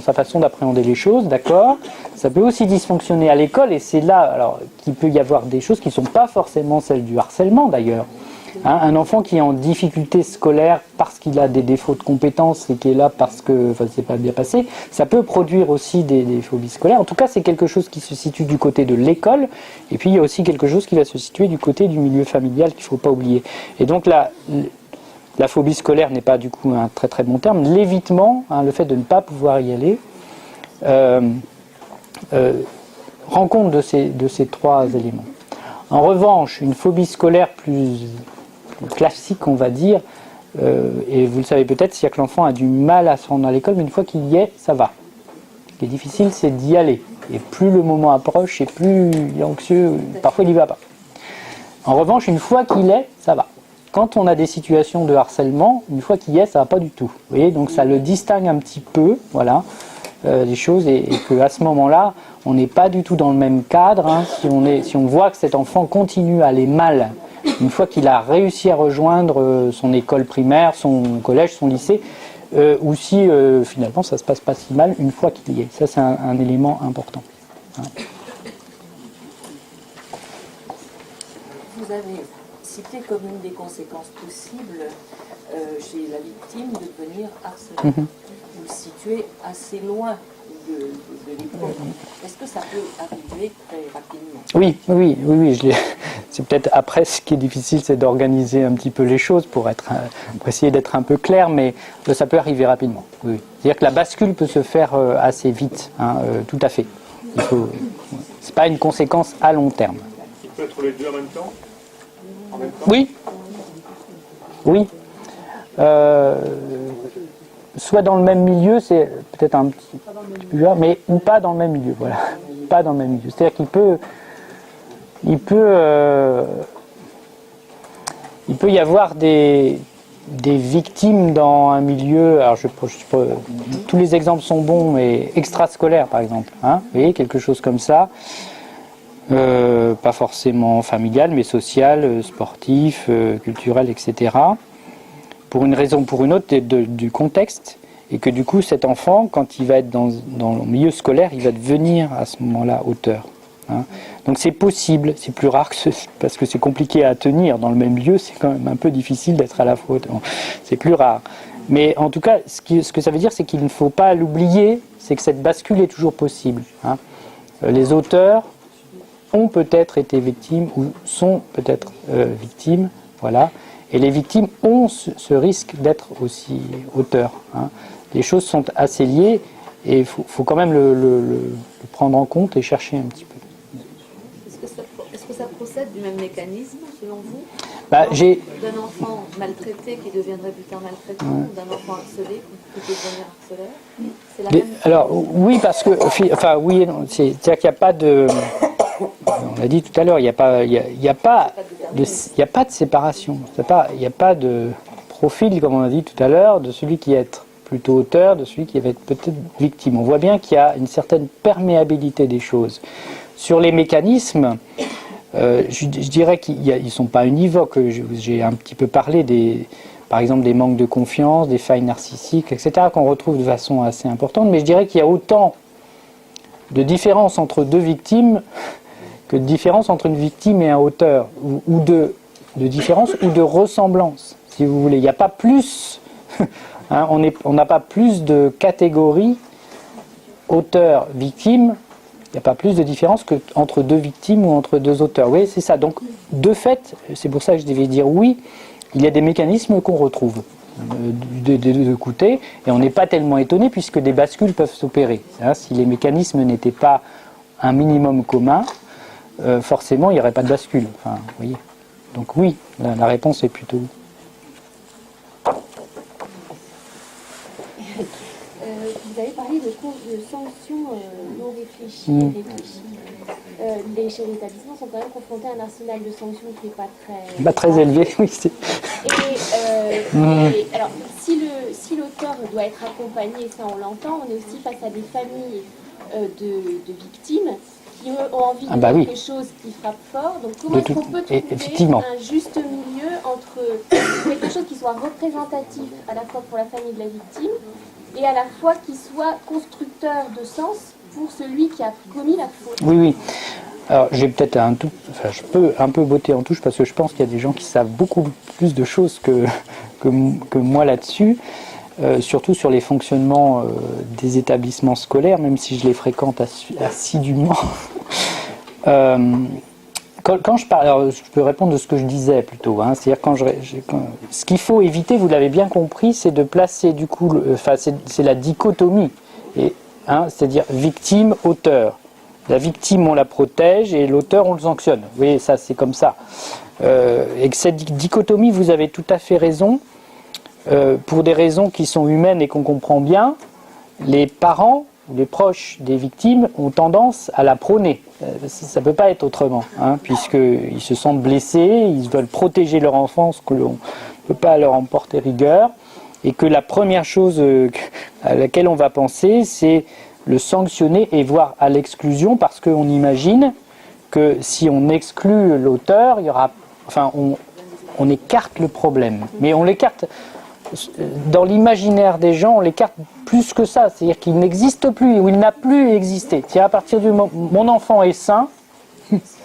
Speaker 1: sa façon d'appréhender les choses, d'accord. Ça peut aussi dysfonctionner à l'école, et c'est là alors qu'il peut y avoir des choses qui ne sont pas forcément celles du harcèlement d'ailleurs. Un enfant qui est en difficulté scolaire parce qu'il a des défauts de compétences et qui est là parce que c'est pas bien passé, ça peut produire aussi des phobies scolaires. En tout cas, c'est quelque chose qui se situe du côté de l'école, et puis il y a aussi quelque chose qui va se situer du côté du milieu familial qu'il ne faut pas oublier. Et donc la phobie scolaire n'est pas du coup un très très bon terme. L'évitement, le fait de ne pas pouvoir y aller, rend compte de ces trois éléments. En revanche, une phobie scolaire plus classique, on va dire, et vous le savez peut-être, c'est que l'enfant a du mal à se rendre à l'école, mais une fois qu'il y est, ça va. Ce qui est difficile, c'est d'y aller. Et plus le moment approche, et plus il est anxieux, parfois il n'y va pas. En revanche, une fois qu'il est, ça va. Quand on a des situations de harcèlement, une fois qu'il y est, ça ne va pas du tout. Vous voyez, donc ça le distingue un petit peu, voilà, des choses, et qu'à ce moment-là, on n'est pas du tout dans le même cadre. Si on voit que cet enfant continue à aller mal, une fois qu'il a réussi à rejoindre son école primaire, son collège, son lycée, ou si finalement ça ne se passe pas si mal une fois qu'il y est. Ça, c'est un élément important.
Speaker 4: Vous avez cité comme une des conséquences possibles chez la victime de devenir harcelée. Vous le situez assez loin de l'école. Est-ce que ça peut arriver très rapidement ?
Speaker 1: Oui. C'est peut-être après, ce qui est difficile, c'est d'organiser un petit peu les choses pour essayer d'être un peu clair, mais ça peut arriver rapidement. Oui. C'est-à-dire que la bascule peut se faire assez vite, tout à fait. C'est pas une conséquence à long terme.
Speaker 3: Il peut être les deux en même temps ?
Speaker 1: Oui. Soit dans le même milieu, c'est peut-être un petit peu dur, mais ou pas dans le même milieu, voilà. Pas dans le même milieu. C'est-à-dire qu'il peut y avoir des victimes dans un milieu, alors tous les exemples sont bons, mais extrascolaire par exemple, vous voyez, quelque chose comme ça. Pas forcément familial, mais social, sportif, culturel, etc. Pour une raison ou pour une autre, du contexte, et que du coup cet enfant, quand il va être dans le milieu scolaire, il va devenir à ce moment-là auteur. Donc c'est possible, c'est plus rare parce que c'est compliqué à tenir dans le même lieu, c'est quand même un peu difficile d'être à la fois auteur. C'est plus rare. Mais en tout cas, ce que ça veut dire, c'est qu'il ne faut pas l'oublier, c'est que cette bascule est toujours possible. Les auteurs ont peut-être été victimes ou sont peut-être victimes, voilà. Et les victimes ont ce risque d'être aussi auteurs. Les choses sont assez liées et il faut quand même le prendre en compte et chercher un petit peu.
Speaker 5: Est-ce que ça procède du même mécanisme selon vous ? D'un enfant maltraité qui deviendrait plus tard maltraitant, ou d'un enfant harcelé qui peut devenir harceleur. C'est la même chose.
Speaker 1: Alors oui, parce que, enfin oui et non, c'est-à-dire qu'il n'y a pas de, on l'a dit tout à l'heure, il n'y a pas de séparation, il n'y a pas de profil, comme on a dit tout à l'heure, de celui qui est plutôt auteur, de celui qui va être peut-être victime. On voit bien qu'il y a une certaine perméabilité des choses. Sur les mécanismes, je dirais qu'ils ne sont pas univoques. J'ai un petit peu parlé par exemple des manques de confiance, des failles narcissiques, etc., qu'on retrouve de façon assez importante. Mais je dirais qu'il y a autant de différences entre deux victimes que de différences entre une victime et un auteur, ou de différences ou de ressemblances, si vous voulez. Il n'y a pas plus, hein, on n'a pas plus de catégories auteur-victime. Il n'y a pas plus de différence qu'entre deux victimes ou entre deux auteurs. Oui, c'est ça. Donc, de fait, c'est pour ça que je devais dire oui, il y a des mécanismes qu'on retrouve des deux côtés, et on n'est pas tellement étonné puisque des bascules peuvent s'opérer. Hein, si les mécanismes n'étaient pas un minimum commun, forcément, il n'y aurait pas de bascule. Enfin, vous voyez. Donc oui, la réponse est plutôt oui.
Speaker 6: Vous avez parlé de sanctions non réfléchies et réfléchies. Les chefs d'établissement sont quand même confrontés à un arsenal de sanctions qui n'est pas très
Speaker 1: élevé, oui.
Speaker 6: Alors, si l'auteur doit être accompagné, ça on l'entend, on est aussi face à des familles de victimes qui ont envie de faire quelque chose qui frappe fort. Donc comment est-ce qu'on peut trouver un juste milieu entre quelque chose qui soit représentatif à la fois pour la famille de la victime et à la fois qui soit constructeur de sens pour celui qui a commis la faute?
Speaker 1: Oui. Alors j'ai peut-être je peux un peu botter en touche parce que je pense qu'il y a des gens qui savent beaucoup plus de choses que moi là-dessus. Surtout sur les fonctionnements des établissements scolaires, même si je les fréquente assidûment. Quand je parle, alors je peux répondre de ce que je disais plutôt. Hein, c'est-à-dire ce qu'il faut éviter, vous l'avez bien compris, c'est de placer du coup, c'est la dichotomie, c'est-à-dire victime-auteur. La victime, on la protège et l'auteur, on le sanctionne. Vous voyez, ça, c'est comme ça. Et que cette dichotomie, vous avez tout à fait raison. Pour des raisons qui sont humaines et qu'on comprend bien, les parents ou les proches des victimes ont tendance à la prôner. Ça ne peut pas être autrement, hein, puisqu'ils se sentent blessés, ils veulent protéger leur enfance, que l'on ne peut pas leur en porter rigueur, et que la première chose à laquelle on va penser, c'est le sanctionner et voire à l'exclusion, parce qu'on imagine que si on exclut l'auteur, il y aura, on écarte le problème, mais on l'écarte. Dans l'imaginaire des gens, on l'écarte plus que ça, c'est-à-dire qu'il n'existe plus ou il n'a plus existé. C'est à partir du moment où mon enfant est sain,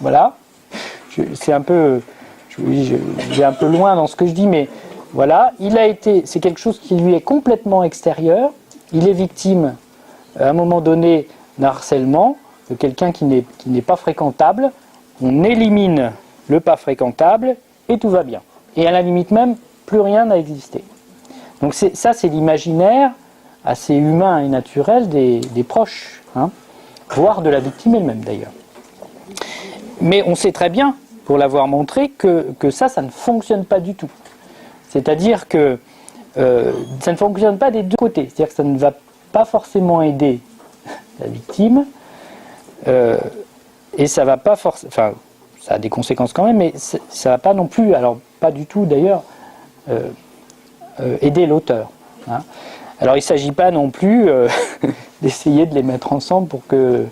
Speaker 1: voilà, c'est un peu, je vais un peu loin dans ce que je dis, mais voilà, c'est quelque chose qui lui est complètement extérieur. Il est victime à un moment donné d'un harcèlement, de quelqu'un qui n'est pas fréquentable. On élimine le pas fréquentable et tout va bien. Et à la limite même, plus rien n'a existé. Donc ça, c'est l'imaginaire assez humain et naturel des proches, hein, voire de la victime elle-même d'ailleurs. Mais on sait très bien, pour l'avoir montré, que ça ne fonctionne pas du tout. C'est-à-dire que ça ne fonctionne pas des deux côtés. C'est-à-dire que ça ne va pas forcément aider la victime, et ça va pas forcément... Enfin, ça a des conséquences quand même, mais ça ne va pas non plus, alors pas du tout d'ailleurs, aider l'auteur. Hein. Alors il ne s'agit pas non plus d'essayer de les mettre ensemble pour que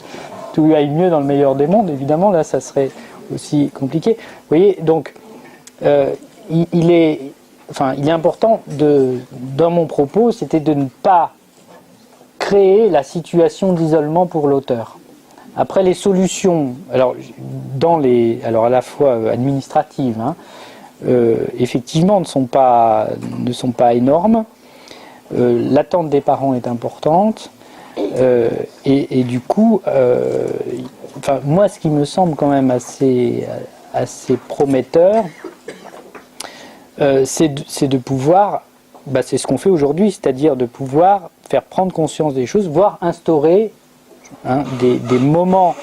Speaker 1: tout aille mieux dans le meilleur des mondes. Évidemment, là, ça serait aussi compliqué. Vous voyez, donc, il est important, dans mon propos, c'était de ne pas créer la situation d'isolement pour l'auteur. Après, les solutions, alors à la fois administratives, hein, effectivement ne sont pas énormes. L'attente des parents est importante et du coup moi ce qui me semble quand même assez prometteur, c'est de pouvoir, c'est ce qu'on fait aujourd'hui, c'est-à-dire de pouvoir faire prendre conscience des choses, voire instaurer des moments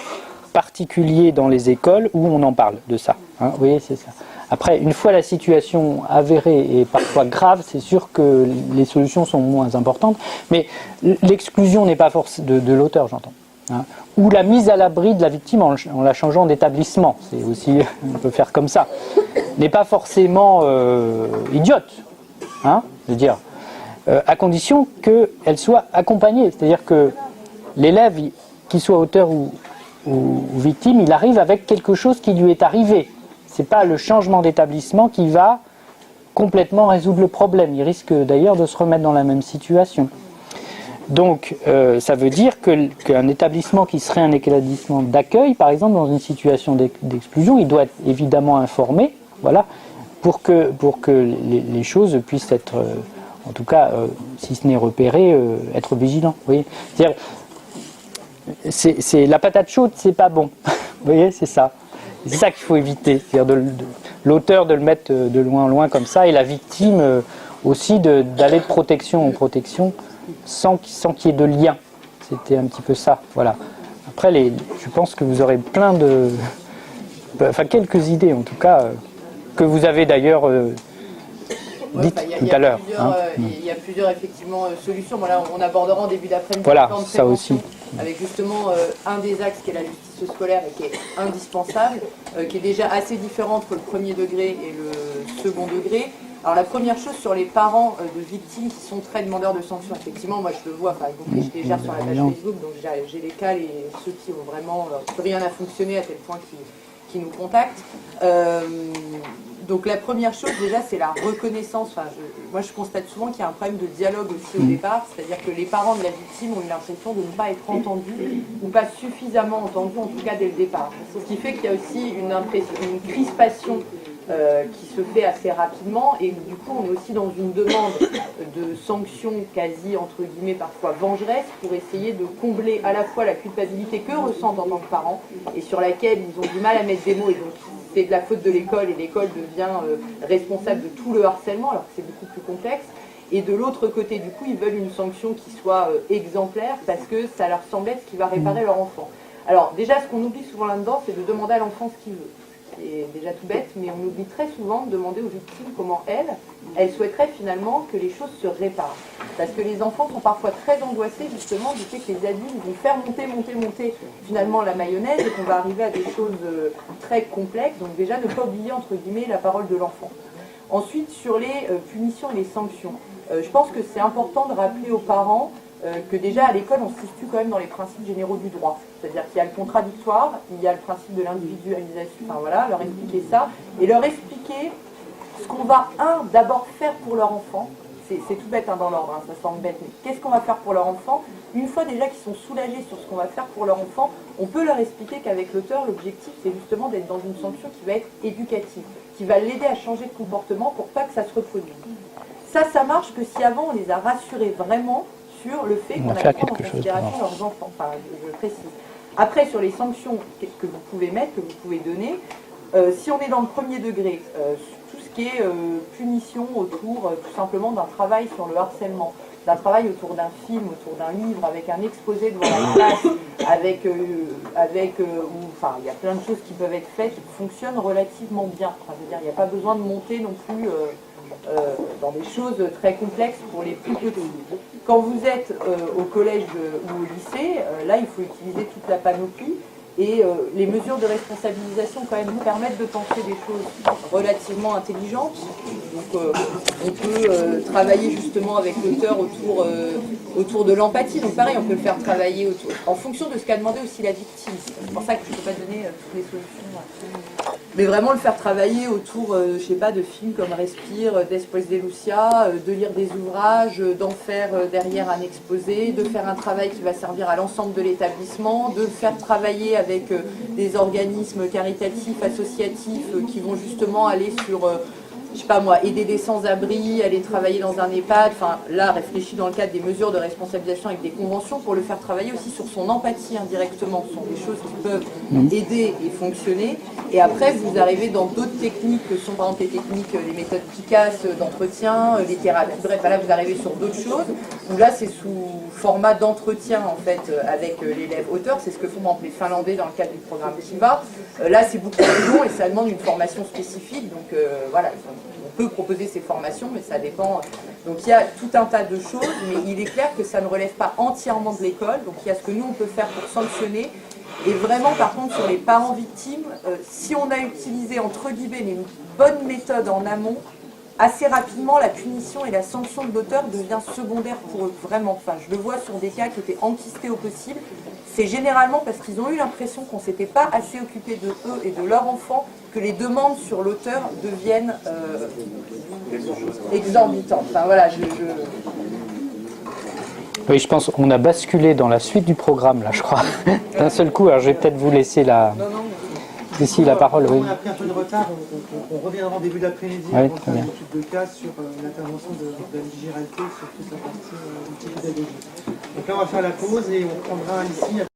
Speaker 1: particuliers dans les écoles où on en parle de ça. Hein, vous voyez, c'est ça. Après, une fois la situation avérée et parfois grave, c'est sûr que les solutions sont moins importantes. Mais l'exclusion n'est pas forcément de l'auteur, j'entends. Hein. Ou la mise à l'abri de la victime en la changeant d'établissement. C'est aussi, on peut faire comme ça. N'est pas forcément idiote. Hein, je veux dire. À condition qu'elle soit accompagnée. C'est-à-dire que l'élève, qu'il soit auteur ou victime, il arrive avec quelque chose qui lui est arrivé. Ce n'est pas le changement d'établissement qui va complètement résoudre le problème. Il risque d'ailleurs de se remettre dans la même situation. Donc, ça veut dire qu'un établissement qui serait un établissement d'accueil, par exemple, dans une situation d'exclusion, il doit être évidemment informé, voilà, pour que les choses puissent être, en tout cas, si ce n'est repéré, être vigilant. Vous voyez, c'est la patate chaude, c'est pas bon. Vous voyez, c'est ça. C'est ça qu'il faut éviter. C'est-à-dire l'auteur de le mettre de loin en loin comme ça, et la victime aussi d'aller de protection en protection sans qu'il y ait de lien. C'était un petit peu ça. Voilà. Après, je pense que vous aurez plein de... Enfin, quelques idées en tout cas, que vous avez d'ailleurs dites tout à l'heure.
Speaker 7: Il y a plusieurs effectivement solutions. Voilà, on abordera en début d'après-midi.
Speaker 1: Voilà, ça aussi.
Speaker 7: Avec justement un des axes qui est la justice scolaire et qui est indispensable, qui est déjà assez différent entre le premier degré et le second degré. Alors la première chose sur les parents de victimes qui sont très demandeurs de sanctions, effectivement, moi je le vois, y compris je les gère sur la page Facebook, donc j'ai les cas et ceux qui ont vraiment plus rien n'a fonctionné à tel point qui nous contactent. Donc la première chose déjà c'est la reconnaissance. Moi je constate souvent qu'il y a un problème de dialogue aussi au départ, c'est-à-dire que les parents de la victime ont eu l'impression de ne pas être entendus ou pas suffisamment entendus en tout cas dès le départ. Ce qui fait qu'il y a aussi une crispation qui se fait assez rapidement et du coup on est aussi dans une demande de sanctions quasi entre guillemets parfois vengeresses pour essayer de combler à la fois la culpabilité qu'eux ressentent en tant que parents et sur laquelle ils ont du mal à mettre des mots et donc c'est de la faute de l'école et l'école devient responsable de tout le harcèlement alors que c'est beaucoup plus complexe. Et de l'autre côté, du coup, ils veulent une sanction qui soit exemplaire parce que ça leur semble être ce qui va réparer leur enfant. Alors déjà, ce qu'on oublie souvent là-dedans, c'est de demander à l'enfant ce qu'il veut. C'est déjà tout bête, mais on oublie très souvent de demander aux victimes comment elles souhaiteraient finalement que les choses se réparent. Parce que les enfants sont parfois très angoissés justement du fait que les adultes vont faire monter finalement la mayonnaise et qu'on va arriver à des choses très complexes. Donc déjà, ne pas oublier entre guillemets la parole de l'enfant. Ensuite, sur les punitions et les sanctions, je pense que c'est important de rappeler aux parents que déjà à l'école on se situe quand même dans les principes généraux du droit. C'est-à-dire qu'il y a le contradictoire, il y a le principe de l'individualisation, enfin voilà, leur expliquer ça, et leur expliquer ce qu'on va, d'abord faire pour leur enfant, c'est tout bête dans l'ordre, ça semble bête, mais qu'est-ce qu'on va faire pour leur enfant? Une fois déjà qu'ils sont soulagés sur ce qu'on va faire pour leur enfant, on peut leur expliquer qu'avec l'auteur, l'objectif c'est justement d'être dans une sanction qui va être éducative, qui va l'aider à changer de comportement pour pas que ça se reproduise. Ça marche que si avant on les a rassurés vraiment sur le fait qu'on a pris en considération leurs enfants, enfin je précise. Après sur les sanctions que vous pouvez mettre, que vous pouvez donner, si on est dans le premier degré, tout ce qui est punition autour tout simplement d'un travail sur le harcèlement, d'un travail autour d'un film, autour d'un livre, avec un exposé devant la classe, enfin il y a plein de choses qui peuvent être faites, qui fonctionnent relativement bien. Enfin, je veux dire, il n'y a pas besoin de monter non plus dans des choses très complexes pour les plus petits. Quand vous êtes au collège ou au lycée, là il faut utiliser toute la panoplie et les mesures de responsabilisation quand même nous permettent de penser des choses relativement intelligentes. Donc on peut travailler justement avec l'auteur autour de l'empathie. Donc pareil, on peut le faire travailler en fonction de ce qu'a demandé aussi la victime. C'est pour ça que je ne peux pas donner toutes les solutions. Mais vraiment le faire travailler autour, je sais pas, de films comme Respire, d'Espoir de Lucia, de lire des ouvrages, d'en faire derrière un exposé, de faire un travail qui va servir à l'ensemble de l'établissement, de le faire travailler avec des organismes caritatifs, associatifs, qui vont justement aller sur, je sais pas moi, aider des sans-abri, aller travailler dans un EHPAD, enfin là, réfléchir dans le cadre des mesures de responsabilisation avec des conventions pour le faire travailler aussi sur son empathie indirectement. Ce sont des choses qui peuvent aider et fonctionner. Et après, vous arrivez dans d'autres techniques que sont par exemple les techniques, les méthodes Picasso d'entretien, les thérapies. Bref, là, vous arrivez sur d'autres choses. Donc là, c'est sous format d'entretien en fait avec l'élève auteur. C'est ce que font par exemple les Finlandais dans le cadre du programme Kiva. Là, c'est beaucoup plus long et ça demande une formation spécifique. Donc voilà, on peut proposer ces formations, mais ça dépend. Donc il y a tout un tas de choses, mais il est clair que ça ne relève pas entièrement de l'école. Donc il y a ce que nous, on peut faire pour sanctionner. Et vraiment, par contre, sur les parents victimes, si on a utilisé, entre guillemets, les bonnes méthodes en amont, assez rapidement, la punition et la sanction de l'auteur devient secondaire pour eux, vraiment. Enfin, je le vois sur des cas qui étaient enquistés au possible. C'est généralement parce qu'ils ont eu l'impression qu'on ne s'était pas assez occupé de eux et de leurs enfants que les demandes sur l'auteur deviennent exorbitantes. Enfin, voilà,
Speaker 1: Oui, je pense qu'on a basculé dans la suite du programme, là, je crois, d'un seul coup. Alors, je vais peut-être vous laisser la parole. Oui.
Speaker 8: On a pris un peu de retard, on reviendra en début d'après-midi
Speaker 1: Oui,
Speaker 8: pour faire une étude de cas sur l'intervention de la Vigiralité sur toute la partie pédagogique. Donc là, on va faire la pause et on prendra ici.